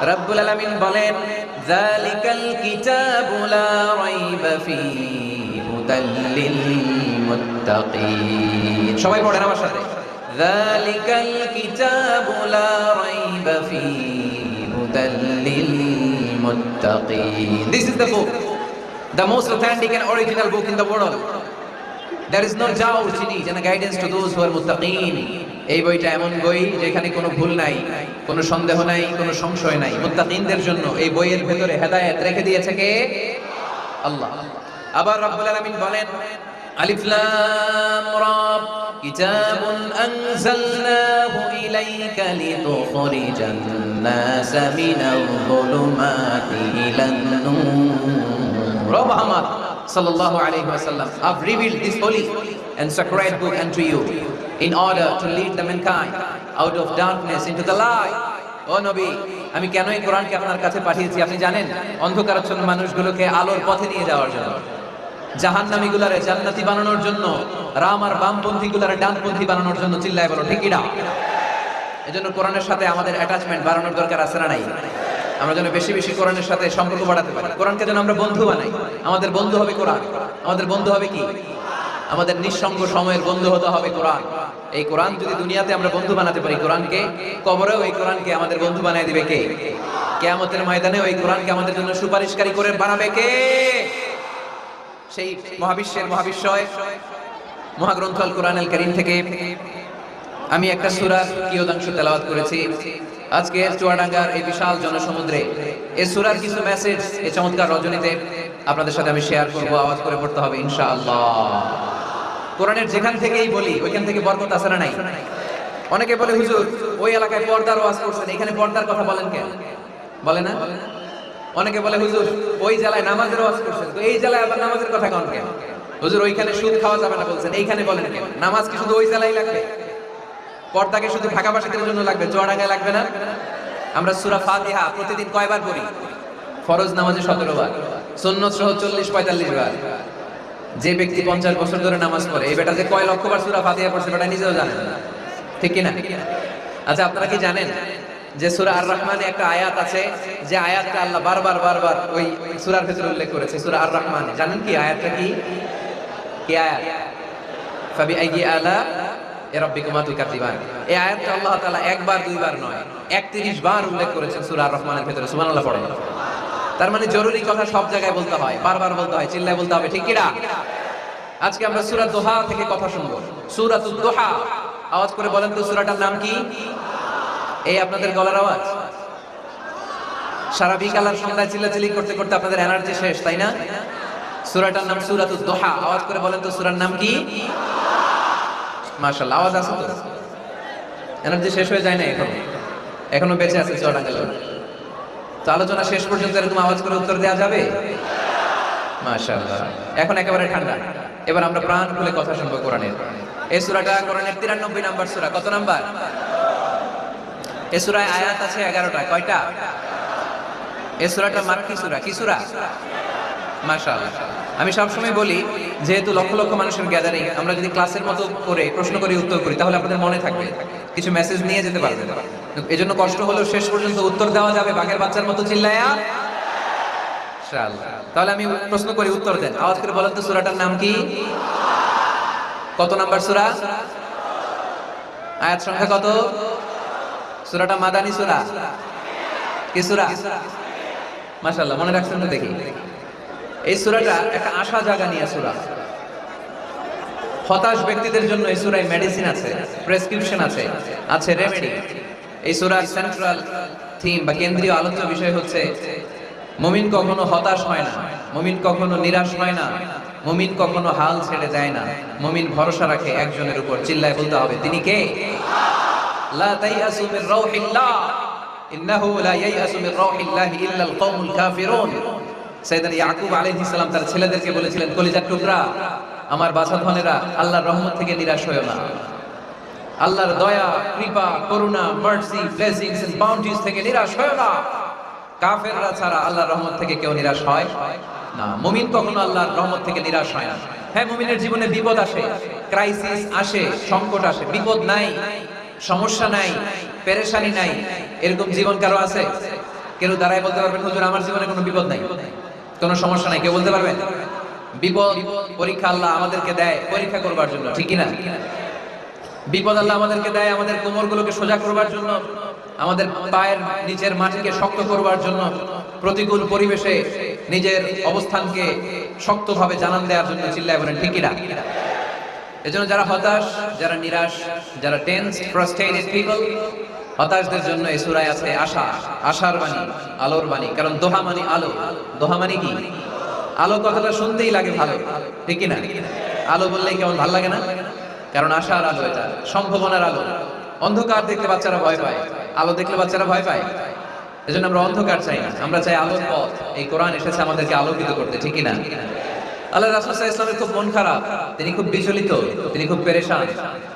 রব্বুল আলামিন বলেন যালিকাল কিতাবু লা রাইবা ফীহি হুদাল লিল মুত্তাকিন। সবাই পড়েন আমার সাথে, যালিকাল কিতাবু লা রাইবা ফীহি হুদাল লিল মুত্তাকিন। This is the book, the most authentic and original book in the world. There is no doubt in it and a guidance to those who are muttaqin. এই বইটা এমন বই যেখানে কোনো ভুল নাই, কোনো সন্দেহ নাই, কোনো সংশয় নাই। মুত্তাকিনদের জন্য এই বইয়ের ভেতরে হেদায়েত রেখে দিয়েছে কে? আল্লাহ। আবার রব্বুল আলামিন বলেন আলিফ লাম রা কিতাবুন আনজালনাহু ইলাইকা লিতুখরিজান নাসা মিনাল যুলুমাতি ইলান নূর। Muhammad sallallahu alayhi wa sallam, I've revealed this holy and sacred book unto you in order to lead the mankind out of darkness into the light. ও নবী, আমি কেন এই কোরআনকে আপনার কাছে পাঠিয়েছি আপনি জানেন? অন্ধকারাচ্ছন্ন মানুষগুলোকে আলোর পথে নিয়ে যাওয়ার জন্য, জাহান্নামীগুলারে জান্নাতি বানানোর জন্য, রাম আর বামপন্থীগুলারে ডানপন্থী বানানোর জন্য। চিল্লায় বলো ঠিক কি না? এজন্য কোরআনের সাথে আমাদের অ্যাটাচমেন্ট বাড়ানোর দরকার আছে না নাই? আমরা যেন বেশি বেশি কোরআনের সাথে সম্পর্ক বাড়াতে পারি। কোরআনকে যেন আমরা বন্ধু বানাই। আমাদের বন্ধু হবে কোরআন। আমাদের বন্ধু হবে কি? আমাদের নিঃসঙ্গ সময়ের বন্ধু হতে হবে কোরআন। এই কোরআন যদি দুনিয়াতে আমরা বন্ধু বানাতে পারি কোরআনকে, কবরেও এই কোরআনকে আমাদের বন্ধু বানিয়ে দিবে কে? কিয়ামতের ময়দানেও এই কোরআনকে আমাদের জন্য সুপারিশকারী করে বানাবে কে? সেই মহাবিশ্বের মহাবিশ্বয় মহাগ্রন্থ আল কোরআনুল কারীম থেকে আমি একটা সূরার কিয়দাংশ তেলাওয়াত করেছি। আজকে চুয়াডাঙ্গার এই বিশাল জনসমুদ্রে এই সূরার কিছু মেসেজ এই চমৎকার রজনীতে আপনাদের সাথে আমি শেয়ার করব। আওয়াজ করে পড়তে হবে ইনশাআল্লাহ। কোরআনের যেখান থেকেই বলি ওইখান থেকে বরকত আছে না নাই? অনেকে বলে হুজুর ওই এলাকায় পর্দার ওয়াজ করছেন, এখানে পর্দার কথা বলেন কেন? বলে না? অনেকে বলে হুজুর ওই জেলায় নামাজের ওয়াজ করছেন, তো এই জেলায় আবার নামাজের কথা কেন? হুজুর ওইখানে সুদ খাওয়া যাবে না বলছেন, এইখানে বলেন কেন? নামাজ কি শুধু ওই জেলায় লাগবে? পর্দাকে শুধু ঢাকাবাসীদের জন্য লাগবে, চুয়াডাঙ্গায় লাগবে না? আমরা সূরা ফাতিহা প্রতিদিন কয়বার পড়ি? ফরজ নামাজে 17 বার, সুন্নত সহ 40-45 বার। যে ব্যক্তি 50 বছর ধরে নামাজ পড়ে, এই বেটা যে কয় লক্ষ বার সূরা ফাতিহা পড়ছে বেটা নিজেও জানে না, ঠিক কি না? আচ্ছা আপনারা কি জানেন যে সূরা আর রহমানে একটা আয়াত আছে, যে আয়াতটা আল্লাহ বারবার বারবার ওই সূরার ভিতরে উল্লেখ করেছে, সূরা আর রহমানে? জানেন কি আয়াতটা কি? কি আয়াত? ফাবিআইয়ি আলা রাব্বিকুমা তুকাযিবান। এই আয়াতটা আল্লাহ তাআলা একবার দুইবার নয় 31 বার উল্লেখ করেছেন সূরা আর রহমানের ভিতরে। সুবহানাল্লাহ পড়েন। তার মানে জরুরি কথা সব জায়গায় বলতে হয়, বারবার বলতে হয়, চিল্লায় বলতে হবে, ঠিক কি না? আজকে আমরা সূরা দোহা থেকে কথা শুনবো। সূরাতুদ দোহা, আওয়াজ করে বলেন তো সূরাটার নাম কি? এই আপনাদের গলার আওয়াজ। সারা বিকাল আর সন্ধ্যায় চিল্লাচিল্লি করতে করতে আপনাদের এনার্জি শেষ, তাই না? সূরাটার নাম সূরাতুদ দোহা। আওয়াজ করে বলেন তো সূরার নাম কি? মাশাআল্লাহ, আওয়াজ আছে তো? এনার্জি শেষ হয়ে যায় না এখনো বেঁচে আছে চুয়াডাঙ্গা লোক। তো আলোচনা শেষ পর্যন্ত এরকম আওয়াজ করে উত্তর দেওয়া যাবে? মাশাআল্লাহ, এখন একেবারে ঠান্ডা। এবার আমরা প্রাণ খুলে কথা শুনবো কোরআনের। এই সূরাটা কোরআনের 93 নাম্বার সূরা। কত নাম্বার? এই সূরায় আয়াত আছে 11টা। কয়টা? এই সূরাটা মাক্কি সূরা। কি সূরা? মাশাআল্লাহ। আমি সবসময় বলি যেহেতু লক্ষ লক্ষ মানুষের গ্যাদারিং, আমরা যদি ক্লাসের মতো করে প্রশ্ন করি উত্তর করি তাহলে আপনাদের মনে থাকবে, কিছু মেসেজ নিয়ে যেতে পারবেন। এজন্য কষ্ট হলেও শেষ পর্যন্ত উত্তর দেওয়া যাবে বাঘের বাচ্চার মতো চিল্লায়া ইনশাআল্লাহ। তাহলে আমি প্রশ্ন করি, উত্তর দেন। আওয়াজ করে বলেন তো সূরাটার নাম কি? কত নাম্বার সূরা? আয়াত সংখ্যা কত? সূরাটা মাদানী সূরা। কি সূরা? মাশাআল্লাহ, মনে রাখছেন তো দেখি। এই সূরাটা একটা আশা জাগানিয়া সূরা। হতাশ ব্যক্তিদের জন্য এই সূরায় মেডিসিন আছে, প্রেসক্রিপশন আছে, আছে রেমেডি। এই সূরার সেন্ট্রাল থিম বা কেন্দ্রীয় আলোচ্য বিষয় হচ্ছে মুমিন কখনো হতাশ হয় না, মুমিন কখনো নিরাশ হয় না, মুমিন কখনো হাল ছেড়ে দেয় না, মুমিন ভরসা রাখে একজনের উপর। চিল্লায় বলতে হবে, তিনি কে? লা তাইয়াসু মির রাউহিল্লাহ ইন্নাহু লা ইয়াইয়াসু মির রাউহিল্লাহি ইল্লাল কওমুল কাফিরুন। সাইয়েদনা ইয়াকুব আলাইহিস সালাম তার ছেলেদেরকে বলেছিলেন, কলিজার টুকরা, আমার বাছাধনেরা, আল্লাহর রহমত থেকে নিরাশ হয়ো না। আল্লাহর দয়া, কৃপা, করুণা, মার্সি, ব্লেসিংস এন্ড বাউন্টিজ থেকে নিরাশ হয়ো না। কাফেররা ছাড়া আল্লাহর রহমত থেকে কেউ নিরাশ হয় না। মুমিন কখনো আল্লাহর রহমত থেকে নিরাশ হয় না। হ্যাঁ, মুমিনের জীবনে বিপদ আসে, ক্রাইসিস আসে, সংকট আসে। বিপদ নাই, সমস্যা নাই, পেরেশানি নাই, এরকম জীবন কারো আছে? কেউ দাঁড়ায় বলতে পারবেন হুজুর আমার জীবনে কোনো বিপদ নাই, কোনো সমস্যা নাই? কেউ বলতে পারবেন? বিপদ পরীক্ষা আল্লাহ আমাদেরকে দেয় পরীক্ষা করবার জন্য, ঠিক কি না? বিপদ আল্লাহ আমাদেরকে দেয় আমাদের কোমরগুলোকে সোজা করবার জন্য, আমাদের পায়ের নিচের মাটিকে শক্ত করবার জন্য, প্রতিকূল পরিবেশে নিজের অবস্থানকে শক্তভাবে জানান দেওয়ার জন্য। চিল্লায় বলেন ঠিক কি না? এজন্য যারা হতাশ, যারা নিরাশ, যারা টেন্স, ফ্রাস্ট্রেটেড পিপল, হতাশদের জন্য এই সূরায় আছে আশা, আশার বাণী, আলোর বাণী। কারণ দোহা মানে আলো। দোহা মানে কি? আলো কথাটা শুনতেই লাগে ভালো, ঠিক কি না? আলো বললেই কেমন ভালো লাগে না? কারণ আশার আলো, এটা সম্ভাবনার আলো। অন্ধকার দেখলে বাচ্চারা ভয় পায়, আলো দেখলে বাচ্চারা ভয় পায়। এজন্য আমরা অন্ধকার চাই না, আমরা চাই আলোর পথ। এই কোরআন এসেছে আমাদেরকে আলোকিত করতে, ঠিক কি না? আল্লাহ রাসূল সাল্লাল্লাহু আলাইহি ওয়াসাল্লামের খুব মন খারাপ, তিনি খুব বিচলিত, তিনি খুব পেরেশান।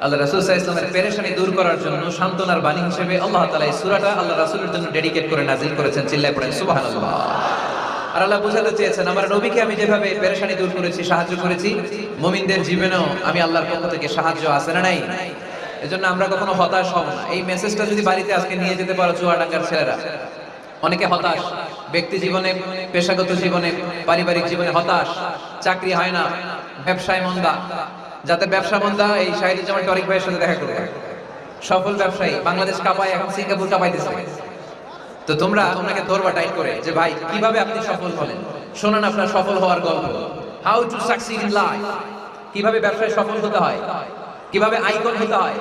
আল্লাহ রাসূল সাল্লাল্লাহু আলাইহি ওয়াসাল্লামের পেরেশানি দূর করার জন্য সান্ত্বনার বাণী হিসেবে আল্লাহ তাআলা এই সূরাটা আল্লাহ রাসূলের জন্য ডেডিকেট করে নাযিল করেছেন। চিল্লায় পড়েন সুবহানাল্লাহ। আর আল্লাহ বোঝাতে চেয়েছেন আমার নবীকে আমি যেভাবে পেরেশানি দূর করেছি, সাহায্য করেছি, মুমিনদের জীবনেও আমি আল্লাহর পক্ষ থেকে সাহায্য আছে না নাই? এজন্য আমরা কখনো হতাশ হব না। এই মেসেজটা যদি বাড়িতে আজকে নিয়ে যেতে পারো চুয়াডাঙ্গার ছেলেরা, অনেকে হতাশ ব্যক্তি জীবনে, পেশাগত জীবনে, পারিবারিক জীবনে হতাশ, চাকরি হয় না, ব্যবসায় মন্দা। যাদের ব্যবসা মন্দা এই শাহিদুজ্জামান টরিক ভাইয়ের সাথে দেখা করবে। সফল ব্যবসায়ী, বাংলাদেশ কাঁপায়, এখন সিঙ্গাপুর কাঁপাইতেছে। তো তোমরা ওনাকে ধরবা টাইট করে যে ভাই কিভাবে আপনি সফল হলেন, শোনান আপনার সফল হওয়ার গল্প। How to succeed in life, কিভাবে ব্যবসায় সফল হতে হয়, কিভাবে আইকন হতে হয়,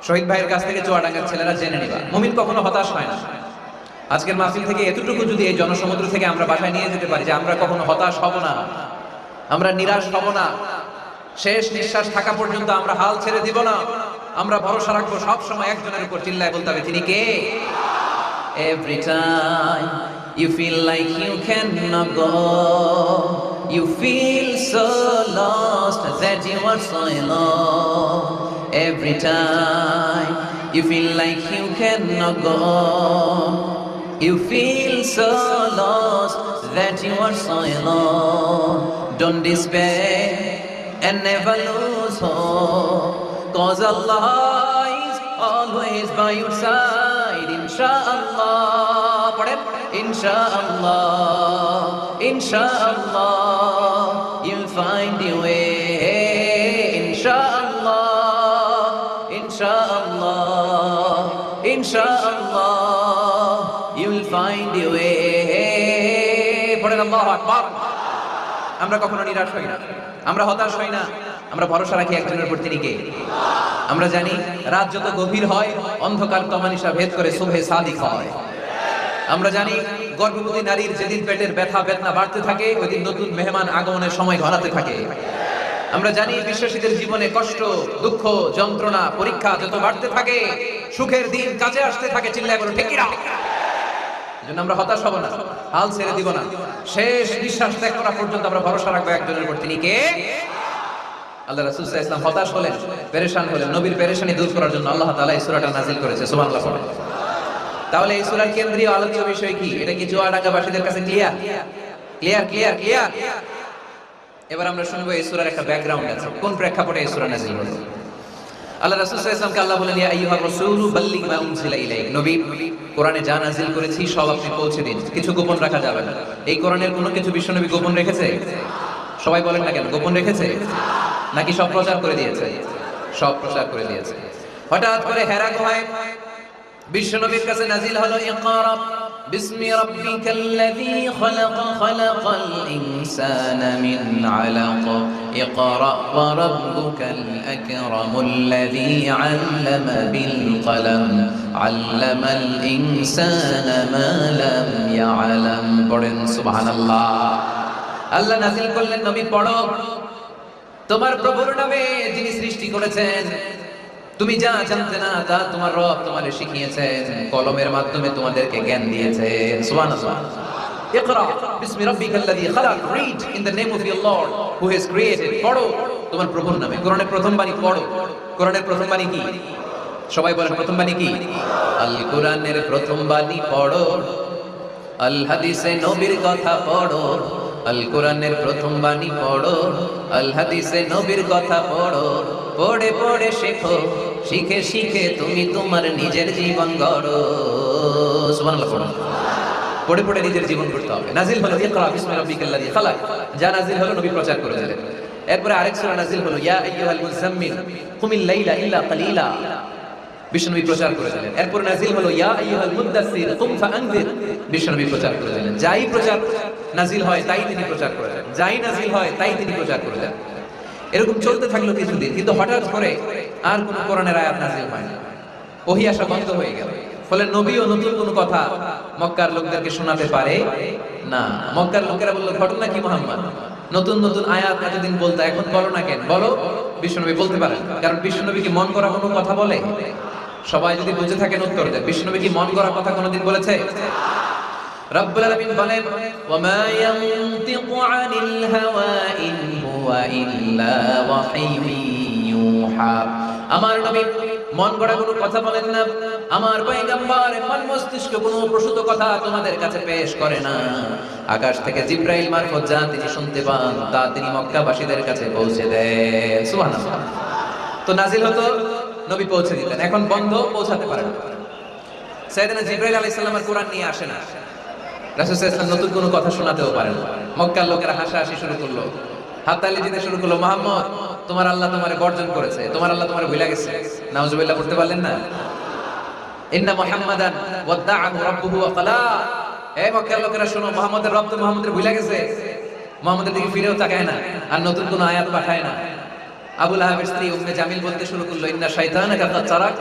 শহীদ ভাইয়ের কাছ থেকে চুয়াডাঙ্গার ছেলেরা জেনে নিবা। মুমিন কখনো হতাশ হয় না। আজকের মাহফিল থেকে এতটুকু যদি এই জনসমুদ্র থেকে আমরা বাসায় নিয়ে যেতে পারি যে আমরা কখনো হতাশ হব না, আমরা নিরাশ হব না, শেষ নিঃশ্বাস থাকা পর্যন্ত আমরা হাল ছেড়ে দিব না, আমরা ভরসা রাখবো সব সময় একজনের উপর। চিল্লায় বলতে হবে তিনি কে? Every time you feel like you cannot go, you feel so lost that you are so alone. Every time you feel like you cannot go, you feel so lost that you are so alone. Don't despair and never lose hope, 'cause Allah is always by your side. Inshallah, pade inshallah, inshallah you'll find your way. Inshallah, inshallah, inshallah you'll find your way. পড়েন আল্লাহু আকবার। আমরা কখনো নিরাশ হই না, আমরা হতাশ হই না, আমরা ভরসা রাখি একজনের উপর, তিনি কে? আমরা জানি রাত যত গভীর হয় অন্ধকার তমানিসা ভেদ করে সুবহে সাদিক হয়। আমরা জানি গর্ভবতী নারীর যেদিন পেটের ব্যথা বেদনা বাড়তে থাকে ওই দিন নতুন মেহমান আগমনের সময় ঘনাতে থাকে। আমরা জানি বিশ্বাসীদের জীবনে কষ্ট, দুঃখ, যন্ত্রণা, পরীক্ষা যত বাড়তে থাকে সুখের দিন কাছে আসতে থাকে। চিল্লায় বলো ঠিক কি না? এজন্য আমরা হতাশ হব না, হাল ছেড়ে দিব না, শেষ নিঃশ্বাস ত্যাগ করা পর্যন্ত আমরা ভরসা রাখবো একজনের উপর, তিনি কে? আল্লাহ রাসূল সাল্লাল্লাহু আলাইহি ওয়াসাল্লাম হতাশ হলেন, পেরেশান হলেন, নবীর পেরেশানি দূর করার জন্য আল্লাহ তাআলা এই সূরাটা নাযিল করেছে। সুবহানাল্লাহ। তাহলে এই সূরার কেন্দ্রীয় আলোচ্য বিষয় কি? এটা কি চুয়াডাঙ্গাবাসীদের কাছে ক্লিয়ার? Clear clear clear. এবার আমরা শুনবো এই সূরার একটা ব্যাকগ্রাউন্ড আছে, কোন প্রেক্ষাপটে এই সূরা নাযিল হলো। আল্লাহ রাসূল সাল্লাল্লাহু আলাইহি ওয়াসাল্লামকে আল্লাহ বলেন ইয়া আইয়ুহার রাসূলু বাল্লিগ মা উনজিলা ইলাইক। নবী, কোরআনে যা নাযিল করেছি সব আপনি পৌঁছে দিন, কিছু গোপন রাখা যাবে না। এই কোরআনের কোনো কিছু বিশ্বনবী গোপন রেখেছে? সবাই বলেন না কেন, গোপন রেখেছে নাকি সব প্রচার করে দিয়েছে? সব প্রচার করে দিয়েছে। হঠাৎ করে হেরা গুহায় বিশ্বনবীর কাছে নাযিল হলো ইকরা বিসমি রাব্বিকাল্লাযী খালাক খালাকাল ইনসানা মিন আলাক ইকরা ওয়া রাব্বুকাল আকরামুল্লাযী আল্লামা বিল কলম আল্লামাল ইনসানা মা লাম ইয়ালাম। পড়েন সুবহানাল্লাহ। আল্লাহ নাযিল করলেন নবী পড়ো তোমার প্রভুর নামে যিনি সৃষ্টি করেছেন, তুমি যা জানতে না তা তোমার রব তোমারে শিখিয়েছেন, কলমের মাধ্যমে তোমাদেরকে জ্ঞান দিয়েছেন। সুবহানাল্লাহ। ইকরা বিসমি রাব্বিকাল্লাযী খালাক, read in the name of your lord who has created. পড়ো তোমার প্রভুর নামে। কোরআনের প্রথম বাণী পড়ো। কোরআনের প্রথম বাণী কি? সবাই বলেন প্রথম বাণী কি? আল কোরআনের প্রথম বাণী পড়ো, আল হাদিসে নবীর কথা পড়ো। আল কোরআনের প্রথম বাণী পড়ো, আল হাদিসে নবীর কথা পড়ো। পড়ে পড়ে শেখো, শিখে শিখে তুমি তোমার নিজের জীবন গড়ো। সুবহানাল্লাহ। পড়ো পড়ে পড়ে নিজের জীবন করতে হবে। নাজিল হলো ইকরা বিসমি রাব্বিকাল্লাযী খালাক, যা নাজিল হলো নবী প্রচার করে দিলেন। এরপরে আরেক সূরা নাজিল হলো ইয়া আইয়ুহাল মুযাম্মিল কুমিল লাইলা ইল্লা কালিলা, বিশ্বনবী প্রচার করে দিলেন। এরপর নাজিল হলো ইয়া আইয়ুহাল মুদ্দাসসির কুম ফাআনযির, বিশ্বনবী প্রচার করে দিলেন। যাই প্রচার নাজিল হয় তাই তিনি প্রচার করে দেন, যাই নাজিল হয় তাই তিনি প্রচার করে দেন। এরকম চলতে থাকলো কিছুদিন, কিন্তু হঠাৎ করে আর কোনো কোরআনের আয়াত নাজিল হয় না, ওহী আসা বন্ধ হয়ে গেল। ফলে নবীও নতুন কোনো কথা মক্কার লোকদেরকে শোনাতে পারে না। মক্কার লোকেরা বলল, ঘটনা কি মুহাম্মদ, নতুন নতুন আয়াত এতদিন বলতে এখন বলো না কেন? বলো। বিশ্বনবী বলতে পারেন, কারণ বিশ্বনবী কি মন করা কোনো কথা বলে? সবাই যদি বুঝে থাকেন উত্তর দেন, বিশ্বনবী কি মন করা কথা কোনোদিন বলেছে? রব্বুল আলামিন বলেন, ওয়া মা ইয়ানতিকু আনিল হাওয়া ইন হুয়া ইল্লা ওয়াহিয়ুন ইউহা। আমার নবী মন গড়া কোনো কথা বলেন না, আমার পয়গম্বর মন মস্তিষ্ক কোনো প্রসূত কথা তোমাদের কাছে পেশ করে না। আকাশ থেকে জিবরাইল মারফত যা তিনি শুনতে পান তা তিনি মক্কাবাসীদের কাছে পৌঁছে দেন। সুবহানাল্লাহ। তো নাজিল হতো, নবী পৌঁছে দিতেন। এখন বন্ধ, পৌঁছাতে পারেন না। সাইয়েদনা জিবরাইল আলাইহিস সালাম কোরআন নিয়ে আসে না, রাসূল সাল্লাল্লাহু আলাইহি ওয়াসাল্লাম নতুন কোনো কথা শোনাতেও পারেন না। মক্কার লোকেরা হাসাহাসি শুরু করলো, হাততালি দিতে শুরু করলো, মুহাম্মদ তোমার আল্লাহ তোমারে বর্জন করেছে, তোমার আল্লাহ তোমারে ভুলে গেছে। নাউজুবিল্লাহ পড়তে পারলেন না? ইন্না মুহাম্মাদান ওয়াদাআহু রাব্বুহু ওয়া ক্বালা। এই মক্কার লোকেরা শোনো, মুহাম্মদের রব তো মুহাম্মদের ভুলে গেছে, মুহাম্মদের দিকে ফিরেও তাকায় না, আর নতুন কোনো আয়াত পাঠায় না। আবু লাহাবের স্ত্রী উম্মে জামিল বলতে শুরু করলো, ইন্না শাইতানাকা কাদ তারাক।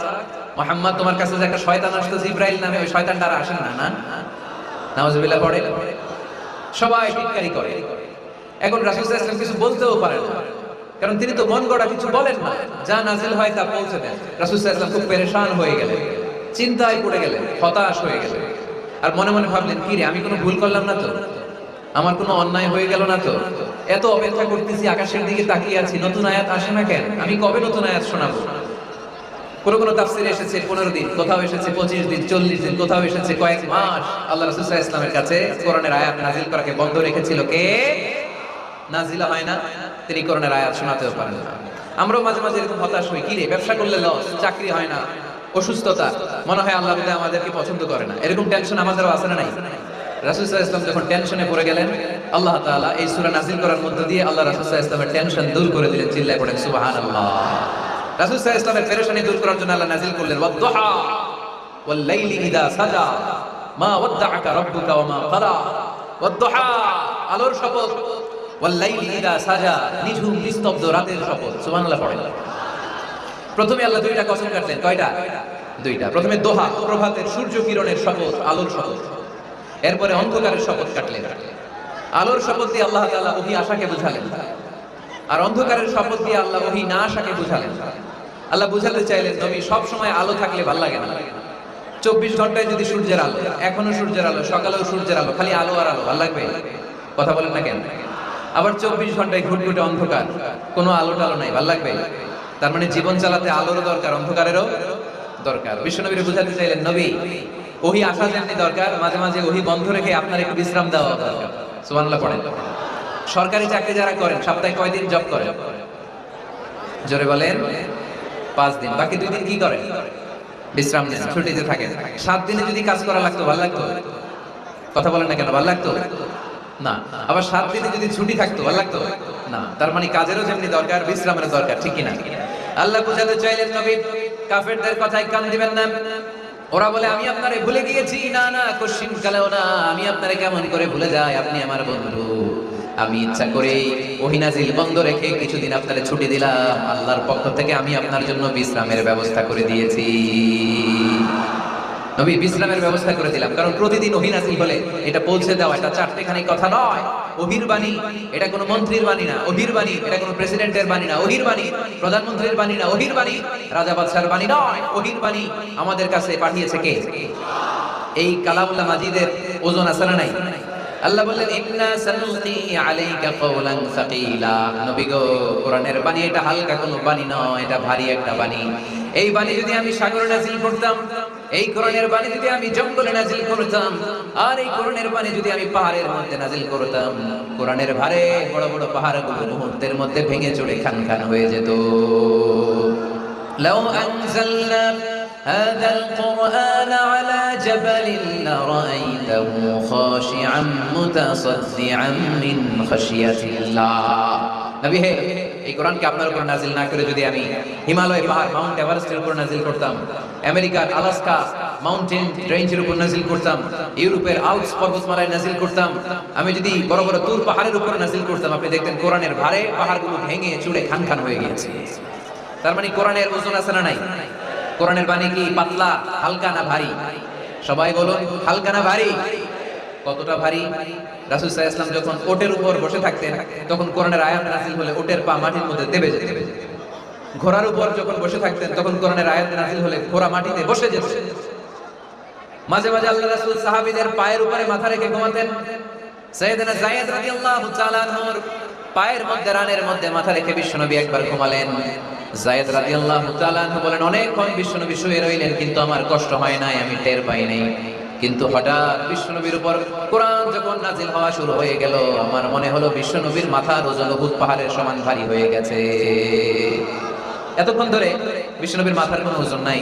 মুহাম্মদ তোমার কাছে যে একটা শয়তান আসতো জিবরাইল নামে, ওই শয়তানটা আর আসে না। না, নাউজুবিল্লাহ পড়ে সবাই টিটকারি করে। এখন রাসূল সাল্লাল্লাহু আলাইহি ওয়াসাল্লাম কিছু বলতেও পারেন না, কারণ তিনি তো মন গড়া কিছু বলেন না, যা নাজিল হয় তা পৌঁছে দেন। রাসূল সাল্লাল্লাহু আলাইহি ওয়াসাল্লাম খুব পেরেশান হয়ে গেলেন, চিন্তায় পড়ে গেলেন, হতাশ হয়ে গেলেন। আর মনে মনে ভাবলেন, কি রে, আমি কোনো ভুল করলাম না তো? আমার কোনো অন্যায় হয়ে গেল না তো? এত অপেক্ষা করতেছি, আকাশের দিকে তাকিয়ে আছি, নতুন আয়াত আসে না কেন? আমি কবে নতুন আয়াত শোনাবো? কোন তাফসিরে এসেছে 15 দিন, কোথাও এসেছে 25 দিন, 40 দিন, কোথাও এসেছে কয়েক মাস। আল্লাহ রাসূল সাল্লাল্লাহু আলাইহি ওয়াসাল্লামের কাছে কোরআনের আয়াত নাজিল করাকে বন্ধ রেখেছিল কে? নাজিল হয় না, তিনি কোরআনের আয়াত শোনাতেও পারেন না। আমরাও মাঝে মাঝে এরকম হতাশ হই, কি রে, ব্যবসা করলে লস, চাকরি হয় না, অসুস্থতা, মনে হয় আল্লাহ বোধহয় আমাদেরকে পছন্দ করে না। এরকম টেনশন আমাদেরও আছে না নাই? রাসূল সাল্লাল্লাহু আলাইহি ওয়াসাল্লাম যখন টেনশনে পড়ে গেলেন, আল্লাহ তাআলা এই সূরা নাজিল করার মধ্য দিয়ে আল্লাহ রাসূল সাল্লাল্লাহু আলাইহি ওয়াসাল্লামের টেনশন দূর করে দিলেন। চিল্লায়ে পড়েন সুবহানাল্লাহ। রাসূল সাল্লাল্লাহু আলাইহি ওয়াসাল্লামের পেরেশানি দূর করার জন্য আল্লাহ নাজিল করলেন, ওয়াদ-দুহা ওয়াল লাইলি ইযা সাজা মা ওয়াদ্দাআকা রাব্বুকা ওয়া মা ক্বালা। ওয়াদ-দুহা, আলোর শপথ, ওয়াল লাইলি ইযা সাজা, নিঝুম নিস্তব্ধ রাতের শপথ। সুবহানাল্লাহ পড়েন। প্রথমে আল্লাহ দুইটা কসম কাটলেন। কয়টা? দুইটা। প্রথমে দোহা, প্রভাতের সূর্য কিরণের শপথ, আলোর শপথ। এরপরে অন্ধকারের শপথ কাটলেন। আলোর শপথ দিয়ে আল্লাহ তাআলা ওহী আশাকে বুঝালেন, আর অন্ধকারের শপথ দিয়ে আল্লাহ ওহী না আশাকে বুঝালেন। আল্লাহ বুঝাতে চাইলেন, নবী সব সময় আলো থাকলে ভালো লাগে না। 24 ঘন্টায় যদি সূর্যের আলো, এখনো সূর্যের আলো, সকালেও সূর্যের আলো, খালি আলো আর আলো, ভালো লাগবে? কথা বলেন না কেন? আবার 24 ঘন্টায় ঘুটঘুটে অন্ধকার, কোনো আলো টালো নাই, ভালো লাগবে? তার মানে জীবন চালাতে আলোরও দরকার, অন্ধকারেরও দরকার। বিশ্বনবীরে বুঝাতে চাইলেন, নবী ওহী আসা যেমনি দরকার, মাঝে মাঝে ওহী বন্ধ রেখে আপনার একটু বিশ্রাম দেওয়া দরকার। সুবহানাল্লাহ পড়েন। সরকারি চাকরি যারা করেন, সপ্তাহে কয়দিন জব করেন? জোরে বলেন। 5 দিন। বাকি 2 দিন কি করেন? বিশ্রাম নেন, ছুটিতে থাকেন। 7 দিনে যদি কাজ করা লাগতো, ভালো লাগতো? কথা বলেন না কেন? ভালো লাগতো না। আবার 7 দিনে যদি ছুটি থাকতো, ভালো লাগতো না। তার মানে কাজেরও যেমনি দরকার, বিশ্রামেরও দরকার, ঠিক কি না? আল্লাহ বুঝাতে চাইলেন, নবী কাফেরদের কথায় কান দিবেন না। ওরা বলে, আমি আপনারে ভুলে গিয়েছি। না না, কোশ্চিন কালেও না, আমি আপনারে কেমন করে ভুলে যাই? আপনি আমার বন্ধু। আমি ইচ্ছা করে ওহী নাজিল বন্ধ রেখে কিছুদিন আপনারে ছুটি দিলাম। আল্লাহর পক্ষ থেকে আমি আপনার জন্য বিশ্রামের ব্যবস্থা করে দিয়েছি। নবী, বিশ্রামের ব্যবস্থা করে দিলাম, কারণ প্রতিদিন ওহী নাজিল হলে এটা পৌঁছে দেওয়া, এটা চারটেখানি কথা নয়। ওহীর বাণী, এটা কোনো মন্ত্রীর বাণী না। ওহীর বাণী, এটা কোনো প্রেসিডেন্টের বাণী না। ওহীর বাণী প্রধানমন্ত্রীর বাণী না। ওহীর বাণী রাজা বাদশার বাণী নয়। ওহীর বাণী আমাদের কাছে পাঠিয়েছে কে? এই কালামুল্লাহ মাজিদের ওজন আছে না নাই? আল্লাহ বললেন, ইন্না সানুলকি আলাইকা কওলান সাকিলা। নবী গো, কোরআনের বাণী এটা হালকা কোনো বাণী নয়, এটা ভারী একটা বাণী। এই বাণী যদি আমি সাগরে নাজিল করতাম, এই কোরআনের বাণী যদি আমি জঙ্গলে নাজিল করতাম, আর এই কোরআনের বাণী যদি আমি পাহাড়ের মধ্যে নাজিল করতাম, কোরআনের ভারে বড় বড় পাহাড়গুলো মুহূর্তের মধ্যে ভেঙে চুরে খান খান হয়ে যেত। লাউ আনজালনা هذا القرآن على جبل لرأيته خاشعا متصدعا من خشية الله নবী হে এই কোরআনকে আপনার উপর নাজিল না করে যদি আমি হিমালয় পাহাড় মাউন্ট এভারেস্টের উপর নাজিল করতাম, আমেরিকার আলাস্কা মাউন্টেন রেঞ্জের উপর নাজিল করতাম, ইউরোপের আল্পস পর্বতমালায় নাজিল করতাম, আমি যদি বড় বড় তুর পাহাড়ের উপর নাজিল করতাম, আপনি দেখতেন কোরআনের ভারে পাহাড়গুলো ভেঙে চুড়ে খান খান হয়ে গিয়েছে। তার মানে কোরআনের ওজন আছে না নাই? কোরআনের বাণী কি পাতলা, হালকা না ভারী? সবাই বলুন, হালকা না ভারী? কতটা ভারী? রাসূল সাল্লাল্লাহু আলাইহি ওয়াসাল্লাম যখন ওটের উপর বসে থাকতেন তখন কোরআনের আয়াত নাযিল হলে ওটের পা মাটির মধ্যে দেবে যেত। ঘোড়ার উপর যখন বসে থাকতেন তখন কোরআনের আয়াত নাযিল হলে ঘোড়া মাটিতে বসে যেত। মাঝে মাঝে আল্লাহ রাসূল সাহাবীদের পায়ের উপরে মাথা রেখে ঘুমাতেন। সাইয়েদনা যায়েদ রাদিয়াল্লাহু তাআলা আনহুর পায়ের মধ্যে রানের মধ্যে মাথা রেখে বিশ্বনবী একবার ঘুমালেন। যায়েদ রাদিয়াল্লাহু তাআলা আনহু বলেন, অনেকক্ষণ বিশ্বনবী শুয়ে রইলেন কিন্তু আমার কষ্ট হয় নাই, আমি টের পাই নাই। কিন্তু হঠাৎ বিশ্বনবীর উপর কোরআন যখন নাজিল হওয়া শুরু হয়ে গেল, আমার মনে হলো বিশ্বনবীর মাথার ওজন উহুদ পাহাড়ের সমান ভারী হয়ে গেছে। এতক্ষণ ধরে বিশ্বনবীর মাথার কোনো ওজন নাই,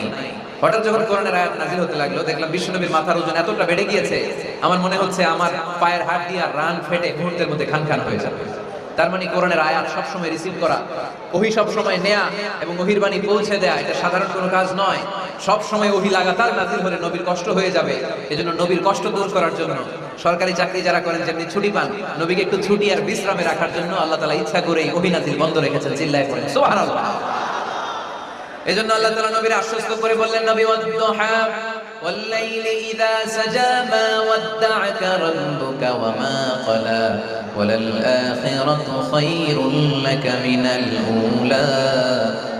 হঠাৎ যখন কোরআনের আয়াত নাজিল হতে লাগলো দেখলাম বিশ্বনবীর মাথার ওজন এতটা বেড়ে গিয়েছে, আমার মনে হচ্ছে আমার পায়ের হাড় দিয়ে রান ফেটে মুহূর্তের মধ্যে খান খান হয়ে যাবে। তার মানে কোরআনের আয়াত সবসময় রিসিভ করা, ওহী সবসময় নেয়া এবং ওহীর বাণী পৌঁছে দেয়া, এটা সাধারণ কোনো কাজ নয়। সবসময় ওহী লাগাতার নাজিল হলে নবীর কষ্ট হয়ে যাবে। এজন্য নবীর কষ্ট দূর করার জন্য সরকারি চাকরি যারা করেন যেমনি ছুটি পান, নবীকে একটু ছুটি আর বিশ্রামে রাখার জন্য আল্লাহ তাআলা ইচ্ছা করেই ওহী নাজিল বন্ধ রেখেছেন। চিল্লায়ে পড়েন সুবহানাল্লাহ। এজন্য আল্লাহ তাআলা নবীর আশ্বস্ত করে বললেন, নবী ওয়াদ-দুহা ওয়াল-লাইলি ইযা সাজা মা ওয়াদ্দা'আকা রাব্বুকা ওয়া মা ক্বালা ওয়ালাল-আখিরাতু খায়রুল লাকা মিনাল উলা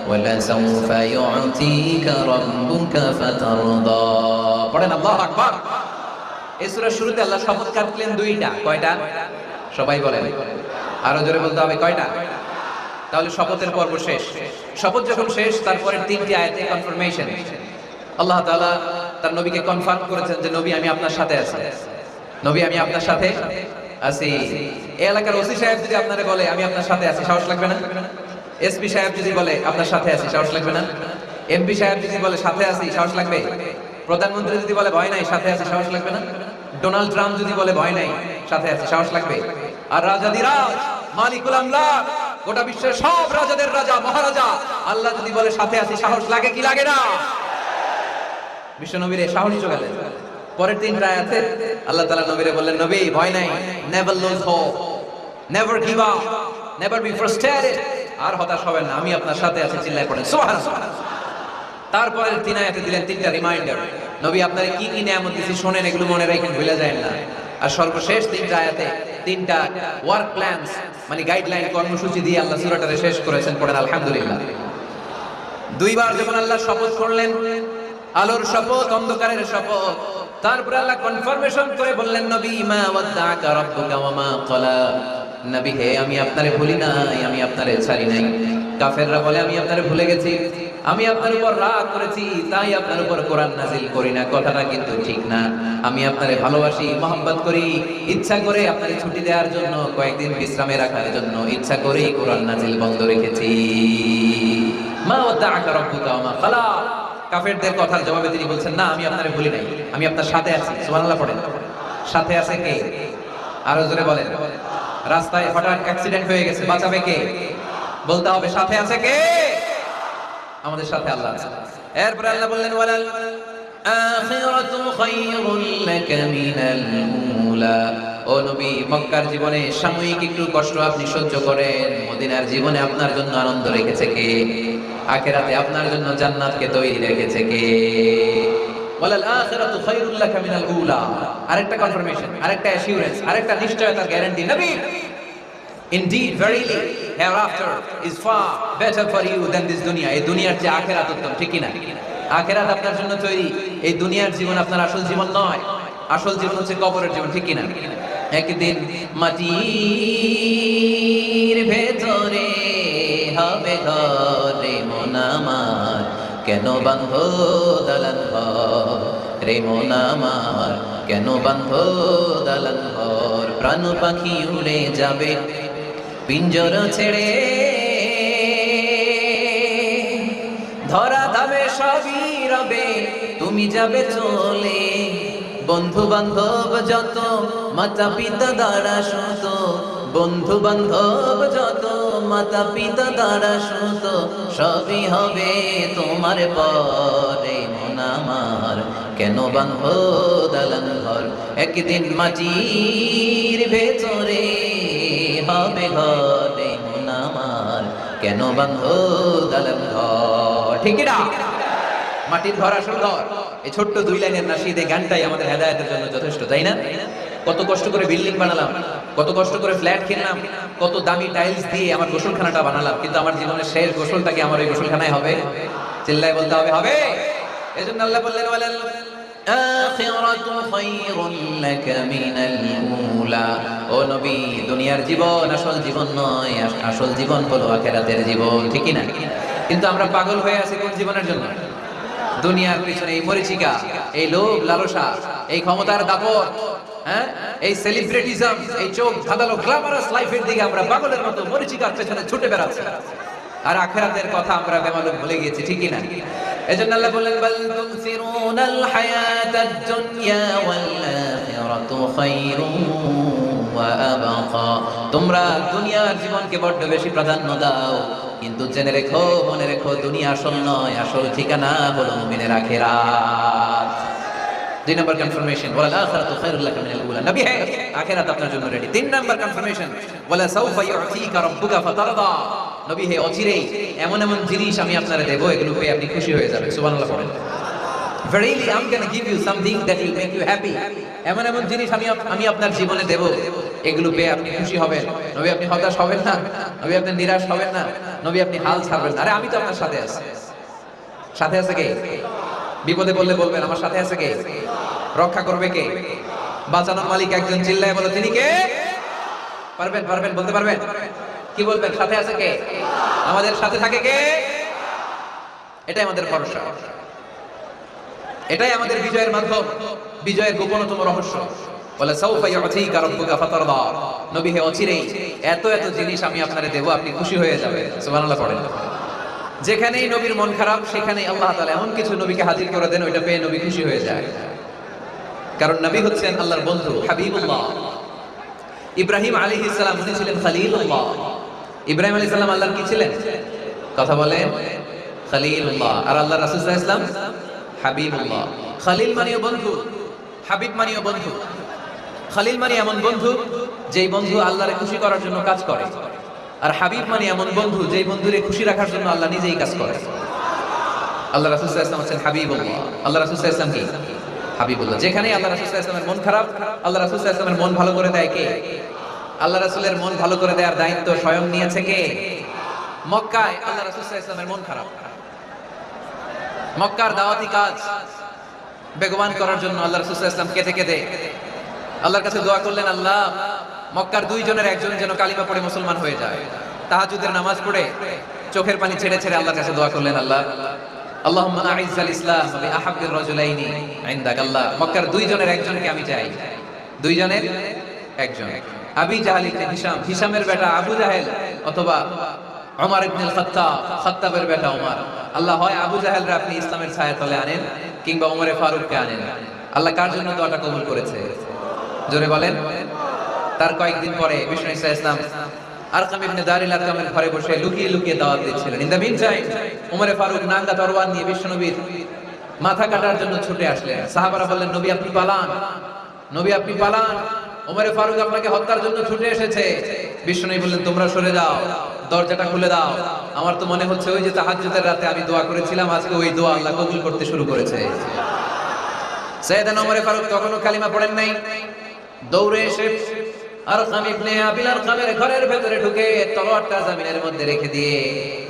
ওয়ালাসাউফা ইউ'তিকা রাব্বুকা ফাতারদা। পড়েন আল্লাহু আকবার। এই সূরার শুরুতে আল্লাহ শপথ কাটলেন দুইটা। কয়টা? সবাই বলেন, আরো জোরে বলতে হবে, কয়টা? তাহলে শপথের পর্ব শেষ। শপথ যখন শেষ, তারপরে তিনটি আয়াতে কনফার্মেশন। আল্লাহ তাআলা তার নবীকে কনফার্ম করেছেন যে নবী আমি আপনার সাথে আছি, নবী আমি আপনার সাথে আছি। এই এলাকার ওসি সাহেব যদি আপনারে বলে আমি আপনার সাথে আছি, সাহস লাগবে না? এসপি সাহেব যদি বলে আপনার সাথে আছি, সাহস লাগবে না? এমপি সাহেব যদি বলে সাথে আছি, সাহস লাগবে? প্রধানমন্ত্রী যদি বলে ভয় নাই, সাথে আছি, সাহস লাগবে না? ডোনাল্ড ট্রাম্প যদি বলে ভয় নাই, সাথে আছি, সাহস লাগবে? আর রাজাদিরাজ মালিকুল আমলাক, গোটা বিশ্বের সব রাজাদের রাজা মহারাজা আল্লাহ যদি বলে সাথে আছি, সাহস লাগে কি লাগে না? বিশ্বনবীর সাহস জোগালেন। পরের তিন আয়াতে আল্লাহ তাআলা নবীরে বললেন, নবী ভয় নাই, never lose hope, never give up, never be frustrated, আর হতাশ হবেন না, আমি আপনার সাথে আছি। চিল্লায়ে পড়েন সুবহানাল্লাহ। তারপরের তিন আয়াতে দিলেন তিনটা রিমাইন্ডার, নবী আপনারে কি কি নিয়ামত দিয়েছি শুনেন, এগুলো মনে রাখেন, ভুলে যাবেন না। আর সর্বশেষ তিনটা আয়াতে তিনটা ওয়ার্ক প্ল্যানস মানে গাইডলাইন, কর্মসূচি দিয়ে আল্লাহ সূরাটারে শেষ করেছেন। পড়েন আলহামদুলিল্লাহ। দুইবার যখন আল্লাহ শপথ করলেন, আলোর শপথ, অন্ধকারের শপথ, তারপরে আল্লাহ কনফার্মেশন করে বললেন, নবী মা ওয়াদ্দা'আকা রাব্বুকা ওয়া মা ক্বালা, নবী হে আমি আপনারে ভুলি নাই, আমি আপনারে ছাড়ি নাই। কাফেররা বলে আমি আপনারে ভুলে গেছি, আমি আপনার উপর রাগ করেছি, তাই আপনার উপর কোরআন নাযিল করি না। কথাটা কিন্তু ঠিক না। আমি আপনারে ভালোবাসি, মহব্বত করি, ইচ্ছা করে আপনারে ছুটি দেওয়ার জন্য, কয়েকদিন বিশ্রামে রাখার জন্য ইচ্ছা করেই কোরআন নাযিল বন্ধ রেখেছি। মা ওয়াদ্দা'আকা রাব্বুকা ওয়া মা ক্বালা। কাফেরদের কথার জবাবে তিনি বলছেন, না আমি আপনারে ভুলি নাই, আমি আপনার সাথে আছি। সুবহানাল্লাহ পড়েন। সাথে আছে কে? আরো জোরে বলেন। রাস্তায় হঠাৎ অ্যাক্সিডেন্ট হয়ে গেছে, বাঁচাবে কে? বলতে হবে সাথে আছে কে? আমাদের সাথে আল্লাহ আছে। এরপর আল্লাহ বললেন, ওয়ালাল আখিরাতু খায়রুল লাকা মিনাল উলা। ও নবী, মক্কার জীবনে সাময়িক একটু কষ্ট আপনি সহ্য করেন, মদিনার জীবনে আপনার জন্য আনন্দ রেখেছে কে? আখিরাতে আপনার জন্য জান্নাতকে তৈরি রেখেছে কে? ওয়ালাল আখিরাতু খায়রুল লাকা মিনাল উলা। আরেকটা কনফার্মেশন, আরেকটা অ্যাসিউরেন্স, আরেকটা নিশ্চয়তার গ্যারান্টি, নবী indeed verily hereafter is far better for you than this dunya. এই দুনিয়ার যে আখিরাত উত্তম, ঠিক কি না? আখিরাত আপনার জন্য তৈরি, এই দুনিয়ার জীবন আপনার আসল জীবন নয়। আসল জীবন হচ্ছে কবরের জীবন, ঠিক কি না? একদিন মাটির ভেতরে হবে ঘর, রে মন আমার কেন বাঁধো দালান ঘর, রে মন আমার কেন বাঁধো দালান ঘর। প্রাণ পাখি উড়ে যাবে পিঞ্জর ছেড়ে, ধরা ধামে সবই রবে, তুমি যাবে চলে। বন্ধু বান্ধব যত, মাতা পিতা দ্বারা সুত, বন্ধু বান্ধব যত, মাতা পিতা দ্বারা সুত, সবই হবে তোমার পরে। মন আমার কেন বাঁধ দালান ঘর, একদিন মাটির ভেতরে হবে ঘরে। মন আমার কেন বাঁধ দালান ঘর, ঠিক না? মাটির ঘর আসল ঘর। এই ছোট্ট 2 লাইনের নাশিদ, এই গানটাই আমাদের হেদায়েতের জন্য যথেষ্ট, তাই না? কত কষ্ট করে বিল্ডিং বানালাম, কত কষ্ট করে ফ্ল্যাট কিনলাম, কত দামি টাইলস দিয়ে আমার গোসলখানাটা বানালাম, কিন্তু আমার জীবনের শেষ গোসলটা কি আমার ওই গোসলখানায় হবে? চিল্লায় বলতে হবে, হবে। এজন্য আল্লাহ বললেন, ওয়ালাল আখিরাতু খায়রুন লাকা মিনাল উলা। ও নবী, দুনিয়ার জীবন আসল জীবন নয়, আসল জীবন হলো আখিরাতের জীবন, ঠিক কি না? কিন্তু আমরা পাগল হয়ে আছি কোন জীবনের জন্য? দুনিয়ার পিছনে, এই মরিচিকা, এই লোভ লালসা, এই ক্ষমতার দাপট, হ্যাঁ, এই সেলিব্রিটিজম, এই চোখ ধাঁধালো গ্ল্যামারাস লাইফের দিকে আমরা পাগলের মতো মরিচিকার পেছনে ছুটে বেড়াচ্ছি, আর আখিরাতের কথা আমরা বেমালুম ভুলে গিয়েছি, ঠিক কি না? এজন্য আল্লাহ বলেন, বাল তুসিরুনাল হায়াতাদ দুনিয়া ওয়াল আখিরাতু খায়রুন ওয়া আবকা। তোমরা দুনিয়ার জীবনকে বড্ড বেশি প্রাধান্য দাও, কিন্তু জেনে রেখো, মনে রেখো, দুনিয়া আসল নয়, আসল ঠিকানা হলো মুমিনের আখিরাত। 2 নম্বর কনফার্মেশন, ওয়াল আখিরাতু খায়রুল লাকা মিনাল উলা। নবী হে, আখিরাত আপনার জন্য রেডি। 3 নম্বর কনফার্মেশন, ওয়ালা সাউফা ইউতিকা রাব্বুকা ফাতারদা। নবী হে, অচিরেই এমন এমন জিনিস আমি আপনারে দেব, এগুলো পেয়ে আপনি খুশি হয়ে যাবেন। সুবহানাল্লাহ পড়েন। Verily I'm going to give you something that will make you happy. এমন এমন জিনিস আমি আপনার জীবনে দেব, এগুলো পেয়ে আপনি খুশি হবেন। নবী, আপনি হতাশ হবেন না, নবী আপনি নিরাশ হবেন না, নবী আপনি হাল ছাড়বেন না। আরে আমি তো আপনার সাথে আছি। সাথে আছে কে? বিপদে পড়লে বলবেন আমার সাথে আছে কে? রক্ষা করবে কে? বাঁচানোর মালিক একজন। চিল্লায় বলো, তিনি কে? পারবেন, পারবেন, বলতে পারবেন? কি বলবেন? সাথে আছে কে? আমাদের সাথে থাকে কে? এটাই আমাদের ভরসা, এটাই আমাদের বিজয়ের মাধ্যম, বিজয়ের গোপনতম রহস্য। বলে সাউফা ইউতিকা রাব্বুকা ফাতারদা। নবী হে, অচিরেই এত এত জিনিস আমি আপনারে দেব, আপনি খুশি হয়ে যাবেন। সুবহানাল্লাহ পড়েন। যেখানেই নবীর মন খারাপ, সেখানেই আল্লাহ তাআলা এমন কিছু নবীকে হাজির করে দেন, ওইটা পেয়ে নবী খুশি হয়ে যায়। কারণ নবী হচ্ছেন আল্লাহর বন্ধু, হাবিবুল্লাহ। ইব্রাহিম আলাইহিস সালাম উনি ছিলেন খলিলুল্লাহ। ইব্রাহিম আলাইহিস সালাম আল্লাহর কি ছিলেন? কথা বলেন, খলিলুল্লাহ। আর আল্লাহর রাসূল সাল্লাল্লাহু আলাইহি ওয়াসাল্লাম হাবিবুল্লাহ। খলিল মানেও বন্ধু, হাবিব মানেও বন্ধু। খলিল মানে এমন বন্ধু যেই বন্ধু আল্লাহরে খুশি করার জন্য কাজ করে, আর হাবিব মানে এমন বন্ধু যেই বন্ধুরে খুশি রাখার জন্য আল্লাহ নিজেই কাজ করে। আল্লাহ রাসূল সাল্লাল্লাহু আলাইহি ওয়াসাল্লাম হচ্ছেন হাবিবুল্লাহ। আল্লাহ রাসূল সাল্লাল্লাহু আলাইহি ওয়াসাল্লাম কি? হাবিবুল্লাহ। যেখানে আল্লাহ রাসূল সাল্লাল্লাহু আলাইহি ওয়াসাল্লামের মন খারাপ, আল্লাহ রাসূল সাল্লাল্লাহু আলাইহি ওয়াসাল্লামের মন ভালো করে দেয় কে? আল্লাহ রাসূলের মন ভালো করে দেওয়ার দায়িত্ব স্বয়ং নিয়েছে কে? মক্কায় আল্লাহ রাসূল সাল্লাল্লাহু আলাইহি ওয়াসাল্লামের মন খারাপ। মক্কার দাওয়াতি কাজ বেগবান করার জন্য আল্লাহ রাসূল সাল্লাল্লাহু আলাইহি ওয়াসাল্লাম কেঁদে কেঁদে আল্লাহর কাছে দোয়া করলেন, আল্লাহ, মক্কার 2 জনের একজন যেন কালিমা পড়ে মুসলমান হয়ে যায়। তাহাজ্জুদের নামাজ পড়ে চোখের পানি ছেড়ে ছেড়ে আল্লাহর কাছে দোয়া করলেন, আল্লাহ, আল্লাহুম্মা আইজ্জাল ইসলাম বি আহাব্বির রাজুলাইনি ইনদাক। আল্লাহ, মক্কার 2 জনের একজনকে আমি চাই। 2 জনের একজন, আবি জাহল ইবনে হিশাম, হিশামের বেটা আবু জাহেল, অথবা ওমর ইবনে খাত্তাব, খাত্তাবের বেটা ওমর। আল্লাহ, হয় আবু জাহেলরা আপনি ইসলামের ছায়ার তলে আনেন, কিংবা ওমরে ফারুককে আনেন। আল্লাহ কার জন্য দোয়াটা কবুল করেছে? জোরে বলেন। তার কয়েকদিন পরে বিষ্ণু ঈসা ইসলাম আরকাম ইবনে দারিল আরকামের ঘরে বসে লুকিয়ে লুকিয়ে দাওয়াত দিচ্ছিলেন। ইন দ্য মিন টাইম ওমরে ফারুক নাঙ্গা তরোয়ার নিয়ে বিশ্বনবীর মাথা কাটার জন্য ছুটে আসলেন। সাহাবারা বললেন, নবী আপনি পালান, নবী আপনি পালান, ওমরে ফারুক আপনাকে হত্যার জন্য ছুটে এসেছে। বিশ্বনবী বললেন, তোমরা সরে যাও, দরজাটা খুলে দাও। আমার তো মনে হচ্ছে ওই যে তাহাজ্জুদের রাতে আমি দোয়া করেছিলাম, আজকে ওই দোয়া আল্লাহ কবুল করতে শুরু করেছে। সাইয়েদনা ওমরে ফারুক তখনও কালিমা পড়েন নাই। দৌড়ে এসে আরকাম ইবনে আবিল আরকামের ঘরের ভেতরে ঢুকে তলোয়ারটা জমিনের মধ্যে রেখে দিয়ে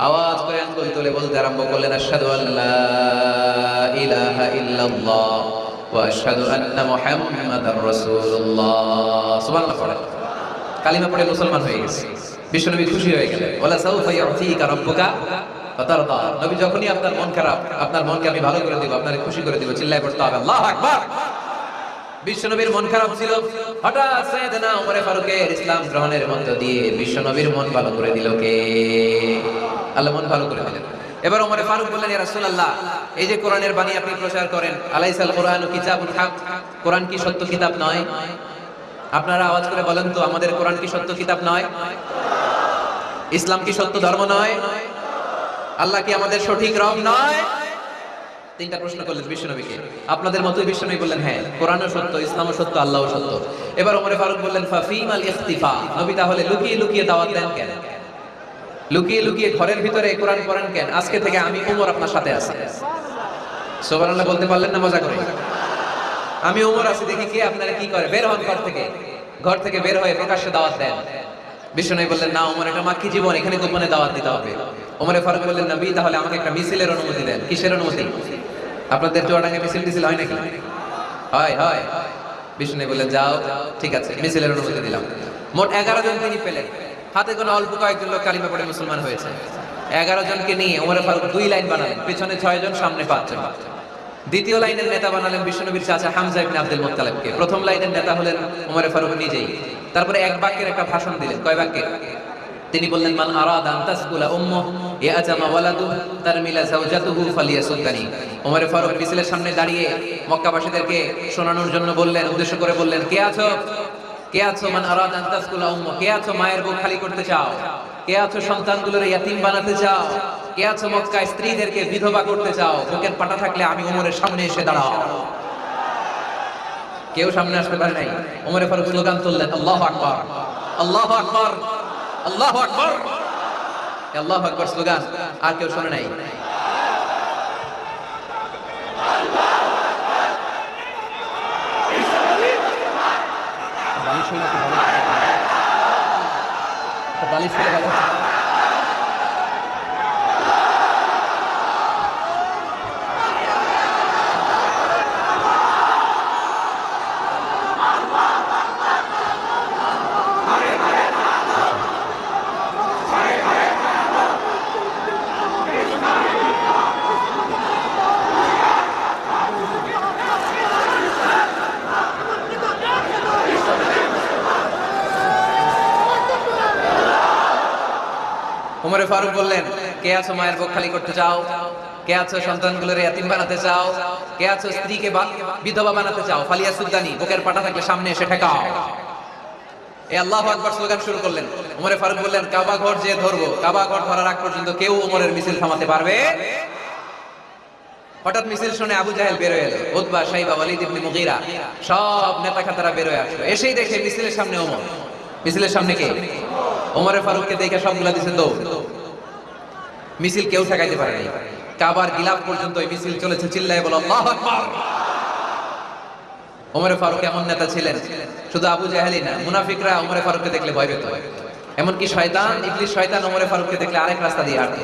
আওয়াজ করে আঙ্গুল তুলে বলতে আরম্ভ করলেন, আশহাদু আল্লা ইলাহা ইল্লাল্লাহ ওয়া আশহাদু আন্না মুহাম্মাদার রাসূলুল্লাহ। সুবহানাল্লাহ পড়ে কালিমা পড়ে মুসলমান হয়ে গেছে। বিশ্বনবী খুশি হয়ে গেলেন। ওয়ালা সাউফা ইউতিকা রাব্বুকা ফাতারদা। নবী, যখনই আপনার মন খারাপ, আপনার মনকে আমি ভালো করে দিব, আপনাকে খুশি করে দিব। চিল্লায় পড়তে হবে আল্লাহু আকবার। বিশ্বনবীর মন খারাপ ছিল, হঠাৎ সাইয়েদনা ওমর ফারুকের ইসলাম গ্রহণের মধ্য দিয়ে বিশ্বনবীর মন ভালো করে দিল কে? আল্লাহ মন ভালো করে দিলেন। এবার ওমরে ফারুক বললেন, ইয়া রাসূলুল্লাহ, এই যে কোরআনের বাণী আপনি প্রচার করেন, আলাইসাল কোরআনু কিতাবুল হক, কোরআন কি সত্য কিতাব নয়? আপনারা আওয়াজ করে বলেন তো, আমাদের কোরআন কি সত্য কিতাব নয়? ইসলাম কি সত্য ধর্ম নয়? আল্লাহ কি আমাদের সঠিক রব নয়? তিনটা প্রশ্ন করলেন বিশ্বনবীকে। আপনাদের মতোই বিশ্বনবী বললেন, হ্যাঁ, কোরআনও সত্য, ইসলামও সত্য, আল্লাহও সত্য। এবার ওমরে ফারুক বললেন, ফাফিমাল ইখতিফা, নবী তাহলে লুকিয়ে লুকিয়ে দাওয়াত দেন কেন? লুকিয়ে লুকিয়ে ঘরের ভিতরে কোরআন পড়েন কেন? আজকে থেকে আমি ওমর আপনার সাথে আছি। সুবহানাল্লাহ বলতে পারলেন না মজা করে? আমি ওমর আছি, দেখি কে আপনারা কি করে। বের হন ঘর থেকে বের হয়ে প্রকাশ্যে দাওয়াত দেন। বিশ্বনবী বললেন, না ওমর, এটা মাক্কি জীবন, এখানে গোপনে দাওয়াত দিতে হবে। ওমরে ফারুক বললেন, নবী তাহলে আমাকে একটা মিছিলের অনুমতি দেন। কিসের অনুমতি? আপনাদের চুয়াডাঙ্গায় মিছিল টিছিল হয় নাকি? হয়। বিশ্বনবী বললেন, যাও, ঠিক আছে, মিছিলের অনুমতি দিলাম। মোট 11 জন তিনি পেলেন। হাতে কোনো অল্প কয়েকজন লোক কালিমা পড়ে মুসলমান হয়েছে। 11 জনকে নিয়ে ওমরে ফারুক 2 লাইন বানালেন, পেছনে 6 জন, সামনে 5 জন। দ্বিতীয় লাইনের নেতা বানালেন বিশ্বনবীর চাচা হামজা ইবনে আব্দুল মুত্তালিবকে। প্রথম লাইনের নেতা হলেন ওমরে ফারুক নিজেই। তারপরে এক বাক্যের একটা ভাষণ দিলেন। কয় বাক্যে? তিনি বললেন, মান আরাদা আন তাসকুলা উম্মুহু ইয়াজামা ওয়ালাদু তারমিলা যাওজাতুহু ফালিয়াসুদ্দানি। ওমরে ফারুক মিছিলের সামনে দাঁড়িয়ে মক্কাবাসীদেরকে শোনানোর জন্য বললেন, উদ্দেশ্য করে বললেন, কে আছো মান আরাদা আন তাসকুলা উম্মুহু, কে আছো মায়ের বুক খালি করতে চাও? কে আছো সন্তানগুলোর ইয়াতীম বানাতে চাও? কে আছো মক্কায় স্ত্রীদেরকে বিধবা করতে চাও? বুকের পাটা থাকলে আমি ওমরের সামনে এসে দাঁড়াও। কেউ সামনে আসতে পারে নাই। ওমরে ফারুক স্লোগান তুললেন, আল্লাহু আকবার, আল্লাহু আকবার, আল্লাহু আকবার। আল্লাহু আকবার স্লোগান আর কেউ শুনে নাই। ওমরে ফারুক বললেন, কে আছো মায়ের বুক খালি করতে চাও? কে আছো সন্তানগুলোর ইয়াতীম বানাতে চাও? কে আছো স্ত্রীকে বিধবা বানাতে চাও? ফালিয়াসুদ্দানি, বুকের পাটা থাকলে সামনে এসে ঠেকাও। এই আল্লাহু আকবার স্লোগান শুরু করলেন। ওমরে ফারুক বললেন, কাবা ঘর যে ধরবো, কাবা ঘর ধরার আগ পর্যন্ত কেউ ওমরের মিছিল থামাতে পারবে? হঠাৎ মিছিল শুনে আবু জাহেল বের হয়ে এলো, উতবা, শাইবা, ওয়ালিদ ইবনে মুগীরা, সব নেতা খাতারা বের হয়ে আসলো। এসেই দেখে মিছিলের সামনে ওমর। মিছিলের সামনে কে? ওমরে ফারুককে দেখে সবগুলা দিছে দৌড়। মিছিল কেউ ঠেকাইতে পারে নাই। কাবার গিলাফ পর্যন্ত এই মিছিল চলেছে। চিল্লায়ে বলো আল্লাহু আকবার। ওমরে ফারুক এমন নেতা ছিলেন, শুধু আবু জাহেলই না, মুনাফিকরা ওমরে ফারুককে দেখলে ভয় পেত। এমনকি শয়তান, ইবলিস শয়তান ওমরে ফারুককে দেখলে আরেক রাস্তা দিয়ে হাঁটত।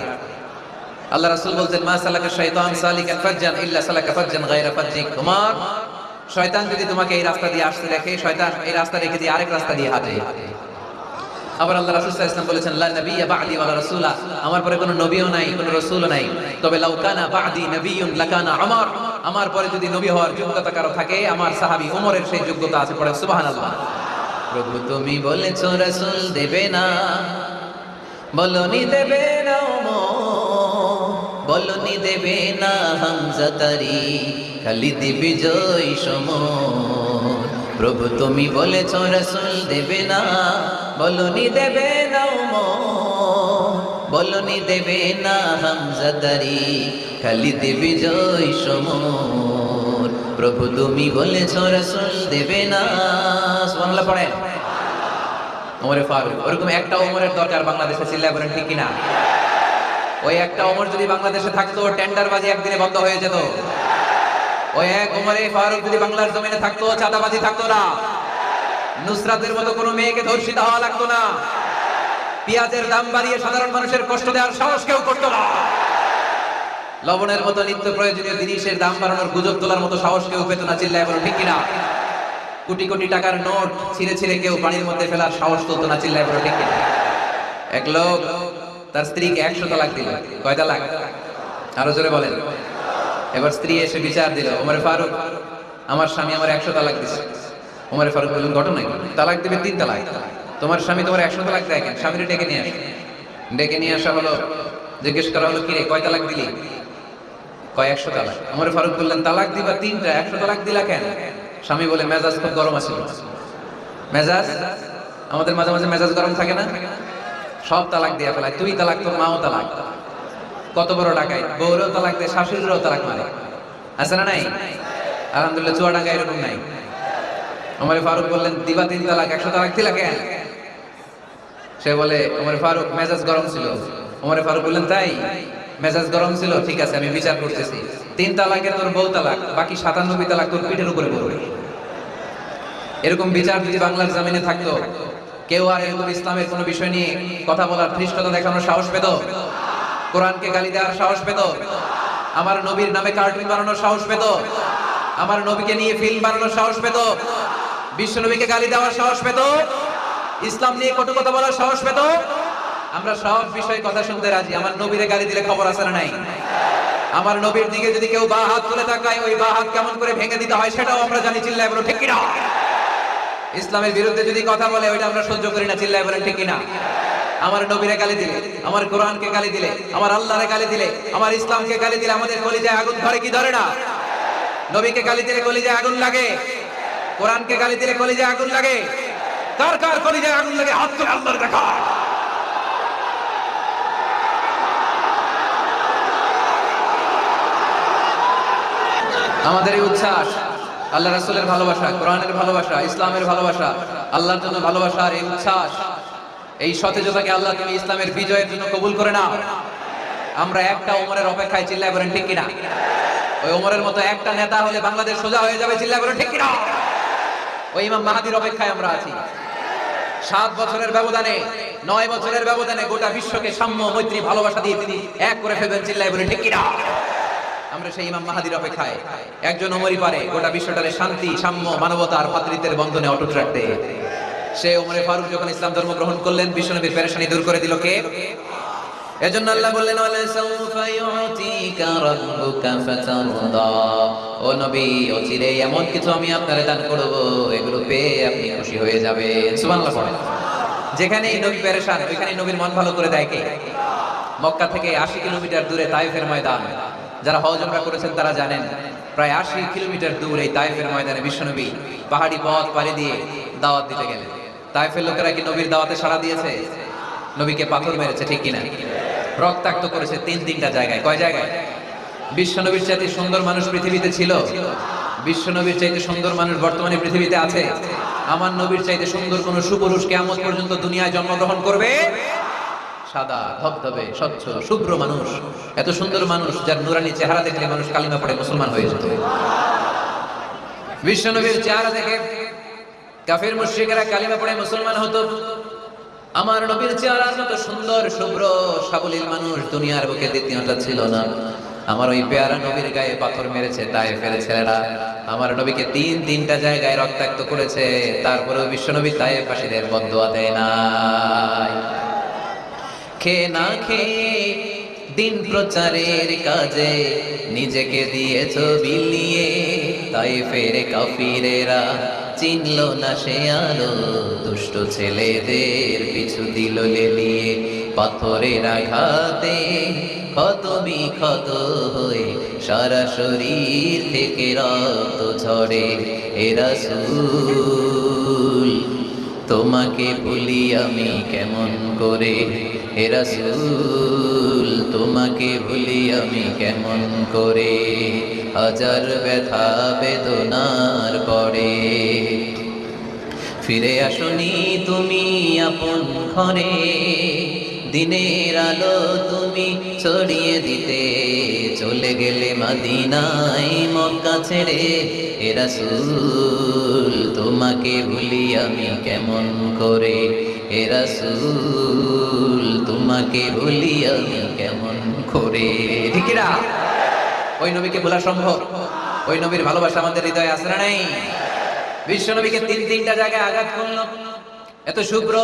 আল্লাহ রাসূল বলতেন, মা সালাকা শাইতান সালিকান ফাজ্জান ইল্লা সালাকা ফাজ্জান গায়রা ফাজ্জিক। তোমার শয়তান যদি তোমাকে এই রাস্তা দিয়ে আসতে দেখে, শয়তান এই রাস্তা রেখে দিয়ে আরেক রাস্তা দিয়ে হাঁটে। আবার আল্লাহ রাসূল সাল্লাল্লাহু আলাইহি ওয়াসাল্লাম বলেছেন, লা নাবিয়্যা বা'দি ওয়ালা রাসূলা, আমার পরে কোনো নবীও নাই, কোনো রাসূলও নাই। তবে লাউ কানা বা'দি নাবিয়্যুন লাকানা উমর, আমার পরে যদি নবী হওয়ার যোগ্যতা কারো থাকে, আমার সাহাবী ওমরের সেই যোগ্যতা আছে। পড়ে সুবহানাল্লাহ। প্রভু তুমি বলেছো রাসূল দেবে না, বলনি দেবে না ওমর, বলনি দেবে না হামজা তারি, খালিদ বিজয় সমর। প্রভু তুমি বলেছো রাসূল দেবে না, বলনি দেবে না ওমর, বলনি দেবে না হামজা তারি, খালিদ বিজয় সমর। প্রভু তুমি বলেছো রাসূল দেবে না। সুবহানাল্লাহ পড়েন। ওমরে ফারুক, ওরকম একটা ওমরের দরকার বাংলাদেশে। চিল্লায় বলেন ঠিক কিনা? ওই একটা ওমর যদি বাংলাদেশে থাকতো, টেন্ডারবাজি একদিনে বন্ধ হয়ে যেত। ওই এক ওমরে ফারুক যদি বাংলার জমিনে থাকতো, চাঁদাবাজি থাকতো না। নুসরাতের মতো কোনো মেয়েকে ধর্ষিত হওয়া লাগতো না। পেঁয়াজের দাম বাড়িয়ে সাধারণ মানুষের কষ্ট দেওয়ার সাহস কেউ করতো না। লবণের মতো নিত্য প্রয়োজনীয় জিনিসের দাম বাড়ানোর গুজব তোলার মতো সাহস কেউ পেত না। চিল্লায় বলেন ঠিক কিনা? কোটি কোটি টাকার নোট ছিঁড়ে ছিঁড়ে কেউ পানির মধ্যে ফেলার সাহস তুলতো না। চিল্লায় বলেন ঠিক কিনা? এক লোক তার স্ত্রীকে 100 তালাক দিল। কয় তালাক? আরো জোরে বলেন। এবার স্ত্রী এসে বিচার দিল, ওমরে ফারুক, আমার স্বামী আমার 100 তালাক দিছে। ওমরে ফারুক বললেন, ঘটনা কি? তালাক দেবে 3 তালাক। তোমার স্বামী তোমার 100 তালাক দেয় কেন? স্বামীরে ডেকে নিয়ে আসো। ডেকে নিয়ে আসা হলো। জিজ্ঞেস করা হলো, কিরে কয় তালাক দিলি? কয় 100 তালাক। ওমর ফারুক বললেন, তালাক দিবা 3টা, 100 তালাক দিলা কেন? স্বামী বলে, মেজাজ খুব গরম আছিল। মেজাজ, আমাদের মাঝে মাঝে মেজাজ গরম থাকে না? সব তালাক দিয়া ফেলায়, তুই তালাক, তোর মাও তালাক। কত বড় ডাকাই, বউরেও তালাক দেয়, শাশুড়িরও তালাক মারে, আছে না নাই? আলহামদুলিল্লাহ চুয়াডাঙ্গা এরকম নাই। ওমর ফারুক বললেন, দিবা 3 তালাক, 100 তালাক দিলা কেন? সে বলে, ওমর ফারুক মেজাজ গরম ছিল। ওমর ফারুক বললেন, তাই মেজাজ গরম ছিল, ঠিক আছে আমি বিচার করতেছি, 3 তালাকে তোর বউ তালাক, বাকি 97 তালাক তোর পিঠের উপরে পড়বে। এরকম বিচার যদি বাংলার জমিনে থাকতো, কেউ আর এরকম ইসলামের কোনো বিষয় নিয়ে কথা বলার, ধৃষ্টতা দেখানোর সাহস পেত? কোরআনকে গালি দেওয়ার সাহস পেত? আমার নবীর নামে কার্টুন বানানোর সাহস পেত? আমার নবীকে নিয়ে ফিল্ম বানানোর সাহস পেত? বিশ্ব নবীকে গালি দেওয়ার সাহস পেত? ইসলাম নিয়ে কটু কথা বলার সাহস পেত? আমরা সব বিষয়ে কথা শুনতে রাজি। আমার নবীরে গালি দিলে খবর আছে না নাই? আমার নবীর দিকে যদি কেউ বা হাত তুলে তাকায়, ওই বা হাত কেমন করে ভেঙে দিতে হয় সেটাও আমরা জানি। চিল্লায় বলো ঠিক কিনা? ইসলামের বিরুদ্ধে যদি কথা বলে, ওইটা আমরা সহ্য করি না। চিল্লায় বলেন ঠিক কিনা? আমার নবীরে গালি দিলে, আমার কোরআনকে গালি দিলে, আমার আল্লাহরে গালি দিলে, আমার ইসলামকে গালি দিলে আমাদের কলিজায় আগুন ধরে কি ধরে না? নবীকে গালি দিলে কলিজায় আগুন লাগে, কোরআনকে গালি দিলে কলিজায় আগুন লাগে। কার কার কলিজায় আগুন লাগে হাত তুলে আল্লাহর দেখা। আমাদের এই উচ্ছ্বাস, আল্লাহ রাসূলের ভালোবাসা, কোরআনের ভালোবাসা, ইসলামের ভালোবাসা, আল্লাহর জন্য ভালোবাসার এই উচ্ছ্বাস, এই সতেজতাকে আল্লাহ তুমি ইসলামের বিজয়ের জন্য কবুল করে নাও। আমরা একটা ওমরের অপেক্ষায়। চিল্লায় বলেন ঠিক কিনা? ওই ওমরের মতো একটা নেতা হলে বাংলাদেশ সোজা হয়ে যাবে। চিল্লায় বলেন ঠিক কিনা? ওই ইমাম মাহাদির অপেক্ষায় আমরা আছি। 7 বছরের ব্যবধানে, 9 বছরের ব্যবধানে গোটা বিশ্বকে সাম্য, মৈত্রী, ভালোবাসা দিয়ে তিনি এক করে ফেলবেন। চিল্লায় বলেন ঠিক কিনা? আমরা সেই ইমাম মাহাদির অপেক্ষায়। একজন ওমরই পারে গোটা বিশ্বটারে শান্তি, সাম্য, মানবতা আর ভ্রাতৃত্বের বন্ধনে অটুট রাখতে। সে ওমরে ফারুক যখন ইসলাম ধর্ম গ্রহণ করলেন, বিশ্বনবীর পেরেশানি দূর করে দিল কে? এজন্য আল্লাহ বললেন, ওয়ালা সাউফা ইউতিকা রাব্বুকা ফাতারদা। ও নবী, অচিরেই এমন কিছু আমি আপনারে দান করব, এগুলো পেয়ে আপনি খুশি হয়ে যাবেন। সুবহানাল্লাহ পড়েন। যেখানেই নবী পেরেশান, ওইখানেই নবীর মন ভালো করে দেয় কে? মক্কা থেকে 80 কিলোমিটার দূরে তায়েফের ময়দান। যারা হজ উমরা করেছেন তারা জানেন, প্রায় 80 কিলোমিটার দূর এই তায়েফের ময়দানে বিশ্বনবী পাহাড়ি পথ পাড়ি দিয়ে দাওয়াত দিতে গেলেন। তায়েফের লোকেরা কি নবীর দাওয়াতে সাড়া দিয়েছে? নবীকে পাথর মেরেছে, ঠিক কিনা? রক্তাক্ত করেছে 3টা জায়গায়। কয় জায়গায়? বিশ্বনবীর চাইতে সুন্দর মানুষ পৃথিবীতে ছিল? বিশ্বনবীর চাইতে সুন্দর মানুষ বর্তমানে পৃথিবীতে আছে? আমার নবীর চাইতে সুন্দর কোন সুপুরুষ কিয়ামত পর্যন্ত দুনিয়ায় জন্মগ্রহণ করবে? সাদা ধবধবে স্বচ্ছ শুভ্র মানুষ, এত সুন্দর মানুষ যার নুরানি চেহারা দেখলে মানুষ কালিমা পড়ে মুসলমান হয়ে যেত। বিশ্বনবীর চেহারা দেখে কাফির মুশরিকেরা কালিমা পড়ে মুসলমান হতো। আমার নবীর চেহারার মতো সুন্দর শুভ্র সাবলীল মানুষ দুনিয়ার বুকে দ্বিতীয়টা ছিল না। আমার ওই পেয়ারা নবীর গায়ে পাথর মেরেছে তায়েফের ছেলেরা। আমার নবীকে 3টা জায়গায় রক্তাক্ত করেছে, তারপরেও বিশ্বনবী তায়েফবাসীদের বদদুয়া দেয় নাই। খেয়ে না খেয়ে দিন প্রচারের কাজে নিজেকে দিয়েছ বিলিয়ে, তায়েফের কাফিরেরা চিনল না সে আলো, দুষ্ট ছেলেদের পিছু দিল লেলিয়ে। পাথরের আঘাতে ক্ষত বিক্ষত হয়ে সারা শরীর থেকে রক্ত ঝরে। হে রাসূল, তোমাকে ভুলি আমি কেমন করে? হে রাসূল, তোমাকে ভুলি আমি কেমন করে? হাজার ব্যথা বেদনার পরে ফিরে আসনি তুমি আপন ঘরে, দিনের আলো তুমি ছড়িয়ে দিতে চলে গেলে মদিনায় মক্কা ছেড়ে। হে রাসূল, তোমাকে ভুলি আমি কেমন করে? হে রাসূল, তোমাকে ভুলি আমি কেমন করে? ঠিক না? ওই নবীকে ভোলা সম্ভব? ওই নবীর ভালোবাসা আমাদের হৃদয়ে আছে না নাই? বিশ্ব নবীকে 3টা জায়গায় আঘাত করলো, এত শুভ্র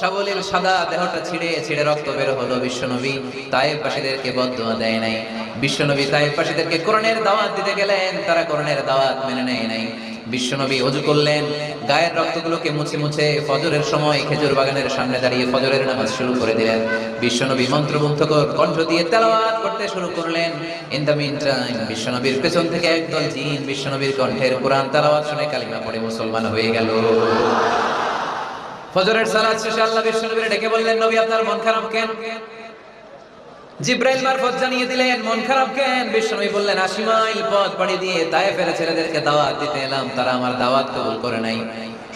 সাবলীল সাদা দেহটা ছিঁড়ে ছিঁড়ে রক্ত বের হলো। বিশ্বনবী তায়েফবাসীদেরকে বদদুয়া দেয় নাই। বিশ্বনবী তায়েফবাসীদেরকে কোরআনের দাওয়াত দিতে গেলেন, তারা কোরআনের দাওয়াত মেনে নেয় নাই। বিশ্বনবী ওযু করলেন, গায়ের রক্তগুলোকে মুছে মুছে ফজরের সময় খেজুর বাগানের সামনে দাঁড়িয়ে ফজরের নামাজ শুরু করে দিলেন। বিশ্বনবী মন্ত্রমুগ্ধকর কণ্ঠ দিয়ে তেলাওয়াত করতে শুরু করলেন। ইন দ্য মিন টাইম বিশ্বনবীর পেছন থেকে একদল জিন বিশ্বনবীর কণ্ঠের কোরআন তেলাওয়াত শুনে কালিমা পড়ে মুসলমান হয়ে গেল। ফজরের সালাত শেষে আল্লাহ বিশ্বনবীর ডেকে বললেন, নবী আপনার মন খারাপ কেন? জিব্রাইল মারফত জানিয়ে দিলেন মন খারাপ কেন? বিশ্বনবী বললেন, 80 মাইল পথ পাড়ি দিয়ে তায়েফের ছেলেদেরকে দাওয়াত দিতে এলাম, তারা আমার দাওয়াত কবুল করে নাই।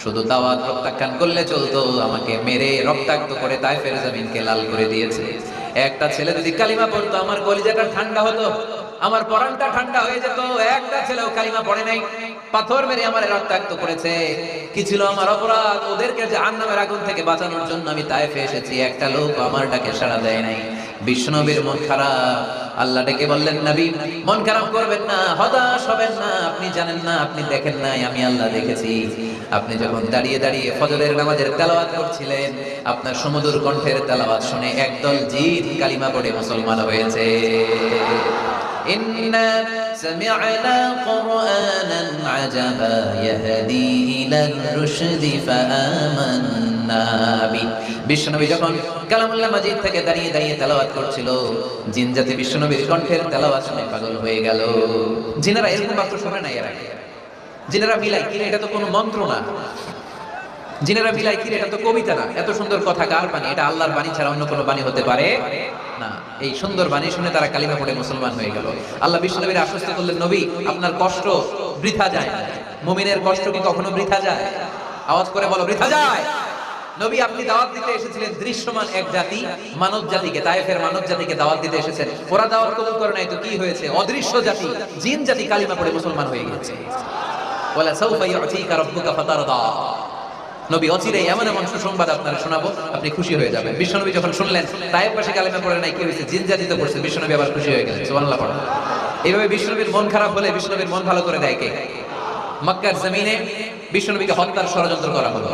শুধু দাওয়াত প্রত্যাখ্যান করলে চলতো, আমাকে মেরে রক্তাক্ত করে তায়েফের জমিনকে লাল করে দিয়েছে। একটা ছেলে যদি কালিমা পড়তো আমার কলিজাটা ঠান্ডা হতো, আমার পরানটা ঠান্ডা হয়ে যেত। একটা ছেলেও কালিমা পড়ে নাই, পাথর মেরে আমার রক্তাক্ত করেছে। কি ছিল আমার অপরাধ? ওদেরকে জাহান্নামের আগুন থেকে বাঁচানোর জন্য আমি তায়েফে এসেছি, একটা লোক আমার ডাকে সাড়া দেয় নাই। বিশ্বনবীর মন খারাপ। আল্লাহ ডেকে বললেন, নবী মন খারাপ করবেন না, হতাশ হবেন না। আপনি জানেন না, আপনি দেখেন নাই, আমি আল্লাহ দেখেছি। আপনি যখন দাঁড়িয়ে দাঁড়িয়ে ফজরের নামাজের তেলাওয়াত করছিলেন, আপনার সুমধুর কণ্ঠের তেলাওয়াত শুনে একদল জিন কালিমা পড়ে মুসলমান হয়েছে। ইন্না সামি'না কুরআনান আজাবা ইয়াহদি ইলার রুশদি ফাআমান্না বি। বিশ্বনবী যখন কালামুল্লাহ মাজিদ থেকে দাঁড়িয়ে দাঁড়িয়ে তেলাওয়াত করছিল, জিন জাতি বিশ্বনবীর কণ্ঠের তেলাওয়াত শুনে পাগল হয়ে গেল। জিনেরা এরকম বাক্য শোনে না এর আগে। জিনেরা মিলাই কি এটা তো কোনো মন্ত্র না, জিনেরা মিলাই কি এটা তো কবিতা না, এত সুন্দর কথা কার বাণী? এটা আল্লাহর বাণী ছাড়া অন্য কোনো বাণী হতে পারে না। এই সুন্দর বাণী শুনে তারা কালিমা পড়ে মুসলমান হয়ে গেল। আল্লাহ বিশ্বনবীর আশ্বস্ত করলেন, নবী আপনার কষ্ট বৃথা যায় না। মুমিনের কষ্ট কি কখনো বৃথা যায়? আওয়াজ করে বলো, বৃথা যায়। নবী আপনি দাওয়াত দিতে এসেছিলেন দৃশ্যমান এক জাতি, মানব জাতিকে, তায়েফের মানব জাতিকে দাওয়াত দিতে এসেছেন। ওরা দাওয়াত কবুল করে নাই তো কি হয়েছে? অদৃশ্য জাতি, জিন জাতি কালিমা পড়ে মুসলমান হয়ে গেছে। ওয়ালা সাউফা ইউতিকা রাব্বুকা ফাতারদা। নবী অচিরেই এমন এমন সুসংবাদ আপনারা শোনাবো, আপনি খুশি হয়ে যাবেন। বিশ্বনবী যখন শুনলেন তায়েফ পাশে কালিমা পড়ে নাই, কি হয়েছে? জিন জাতি তো পড়ছে। বিশ্বনবী আবার খুশি হয়ে গেলেন। সুবহানাল্লাহ পড়েন। এইভাবে বিশ্বনবীর মন খারাপ হলে বিশ্বনবীর মন ভালো করে দেয় কে? মক্কার জমিনে বিশ্বনবীকে হত্যার ষড়যন্ত্র করা হলো।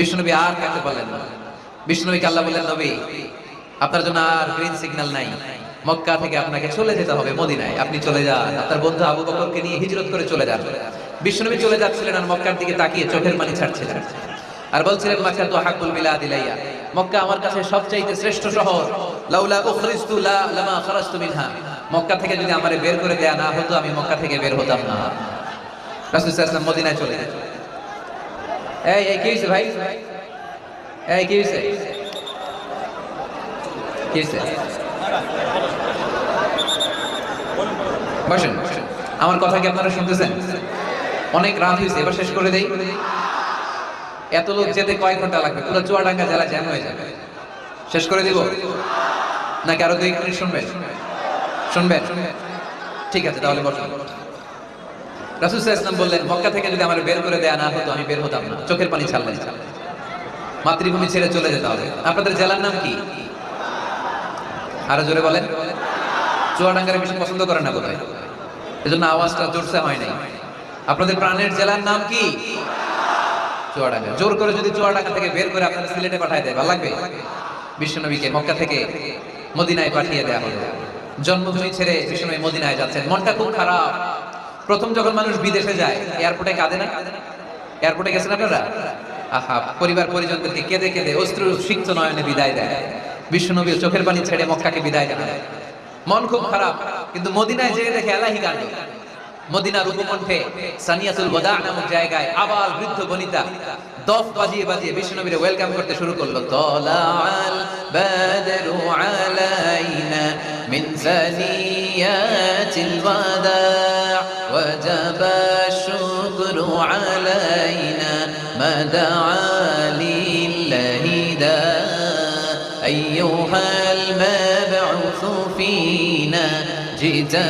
বিশ্বনবী আর কাছে বললেন না। বিশ্বনবীকে আল্লাহ বললেন, নবী আপনার জন্য আর গ্রিন সিগন্যাল নাই, মক্কা থেকে আপনাকে চলে যেতে হবে মদিনায়। আপনি চলে যান, আপনার বন্ধু আবু বকরকে নিয়ে হিজরত করে চলে যান। বিশ্বনবী চলে যাচ্ছিলেন আর মক্কার দিকে তাকিয়ে চোখের পানি ছাড়ছিলেন আর বলছিলেন, মক্কা তো হাকুল বিলাদ ইলাইয়া, মক্কা আমার কাছে সবচাইতে শ্রেষ্ঠ শহর। লাউলা উখরিজতু লামা খারাজতু মিনহা, মক্কা থেকে যদি আমারে বের করে দেয়া না হতো আমি মক্কা থেকে বের হতাম না। রাসূল সাল্লাল্লাহু আলাইহি ওয়াসাল্লাম মদিনায় চলে গেলেন। এই কি হইছে ভাই? এই কি হইছে? কি হইছে? বসেন। আমার কথা কি আপনারা শুনতেছেন? অনেক রাত হয়েছে, এবার শেষ করে দেই। এত লোক যেতে কয় ঘন্টা লাগবে? পুরো চুয়াডাঙ্গা জেলা জ্যাম হয়ে যাবে। শেষ করে দিব নাকি আরো 2 মিনিট শুনবেন? শুনবেন? ঠিক আছে, তাহলে বসুন। রাসূল সাল্লাল্লাহু আলাইহি ওয়াসাল্লাম বললেন, মক্কা থেকে যদি আমার বের করে দেয়া না হতো আমি বের হতাম না। চোখের পানি ছাড়লেন। মাতৃভূমি ছেড়ে চলে যেতে হবে। আপনাদের জেলার নাম কি? আরো জোরে বলেন। চুয়াডাঙ্গারে বেশি পছন্দ করেন না বোধহয়, এজন্য আওয়াজটা জোরসে হয় নাই। আপনাদের প্রাণের জেলার নাম কি? চুয়াডাঙ্গা। জোর করে যদি চুয়াডাঙ্গা থেকে বের করে আপনারা সিলেটে পাঠিয়ে দেয়, ভালো লাগবে? বিশ্বনবীকে মক্কা থেকে মদিনায় পাঠিয়ে দেয়া হলো। জন্মভূমি ছেড়ে বিশ্বনবী মদিনায় যাচ্ছেন, মনটা খুব খারাপ। প্রথম যখন মানুষ বিদেশে যায় এয়ারপোর্টে কাঁদে না? এয়ারপোর্টে গেছেন আপনারা? আহা, পরিবার পরিজনদেরকে কেঁদে কেঁদে অশ্রু সিক্ত নয়নে বিদায় দেয়। বিশ্বনবী চোখের পানি ছেড়ে মক্কাকে বিদায় জানায়। মন খুব খারাপ, কিন্তু মদিনায় যেয়ে দেখে এলাহি কাণ্ড। মদিনার উপকণ্ঠে সানিয়াতুল ওয়াদা নামক জায়গায় আবাল বৃদ্ধ বনিতা দফ বাজিয়ে বাজিয়ে বিশ্বনবীরে ওয়েলকাম করতে শুরু করলো। তালাআল বাদরু আলাইনা মিন সানিয়াতিল ওয়াদা ওয়াজাবা শুকরু আলাইনা মা দাআ লিল্লাহি দা আইয়ুহাল মাবউসু ফিনা জিতা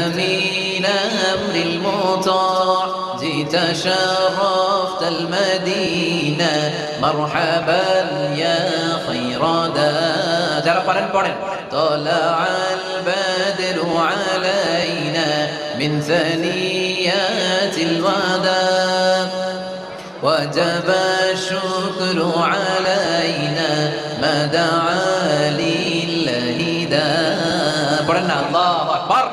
من أمر المطاع جئت شرفت المدينة مرحبا يا خير داع جرى قرن طلع البدر علينا من ثنيات الوداع وجب الشكر علينا ما دعا لله داع قرن الله أكبر।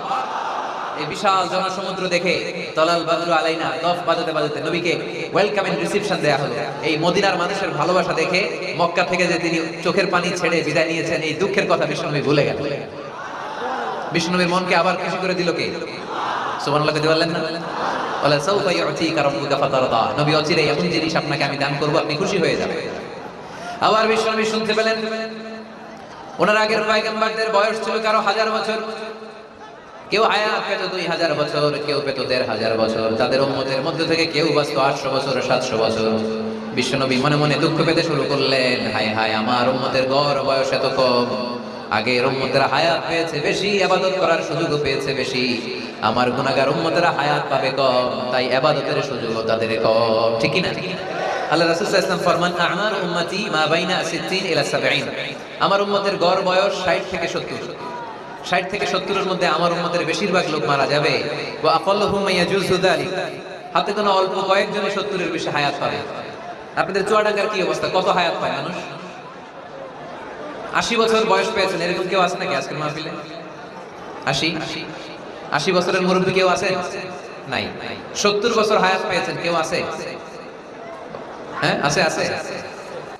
বিশাল জনসমুদ্র দেখে তলাল বাদরু আলাইনা দফ বাজাতে বাজাতে নবীকে ওয়েলকাম এন্ড রিসেপশন দেয়া হলো। এই মদিনার মানুষের ভালোবাসা দেখে মক্কা থেকে যে তিনি চোখের পানি ছেড়ে বিদায় নিয়েছেন, এই দুঃখের কথা বিশ্বনবী ভুলে গেল। বিশ্বনবীর মনকে আবার খুশি করে দিল কে? সুবহানাল্লাহ কে বললেন না? ওয়ালা সাউফা ইউতিকা রাব্বুকা ফাতারদা, নবী অচিরেই এমন জিনিস আপনাকে আমি দান করব, আপনি খুশি হয়ে যাবেন। আবার বিশ্বনবী শুনতে পেলেন ওনার আগের পয়গম্বরদের বয়স ছিল কারো 1000 বছর, কেউ হায়াত পেত 2000 বছর, কেউ পেত 1500 বছর, তাদের উম্মতের মধ্যে থেকে কেউ বাঁচত 800 বছর 700 বছর। বিশ্বনবী মনে মনে দুঃখ পেতে শুরু করলেন, হায় হায় আমার উম্মতের গড় বয়স এত কম, আগের উম্মতেরা হায়াত পেয়েছে বেশি, ইবাদত করার সুযোগও পেয়েছে বেশি, আমার গুনাহগার উম্মতেরা হায়াত পাবে কম, তাই ইবাদতের সুযোগও তাদের কম। ঠিক কি না? আল্লাহ রাসূল সাল্লাল্লাহু আলাইহি ওয়াসাল্লাম ফরমান, আমার উম্মতি মা বাইনা 60 ইলা 70, আমার উম্মতের গড় বয়স 60 থেকে 70, 60 থেকে 70 এর মধ্যে আমার উম্মতের বেশিরভাগ লোক মারা যাবে। ওয়া আকাল্লুহুম ইয়াজুজু যালিক, হাতে গোনা অল্প কয়েকজনই 70 এর বেশি হায়াত পাবে। আপনাদের চুয়াডাঙ্গার কি অবস্থা, কত হায়াত পায় মানুষ? 80 বছর বয়স পেয়েছেন এরকম কেউ আছে নাকি আজকের মাহফিলে? 80 বছরের মুরব্বী কেউ আছে? নাই। 70 বছর হায়াত পেয়েছেন কেউ আছে? হ্যাঁ আছে আছে।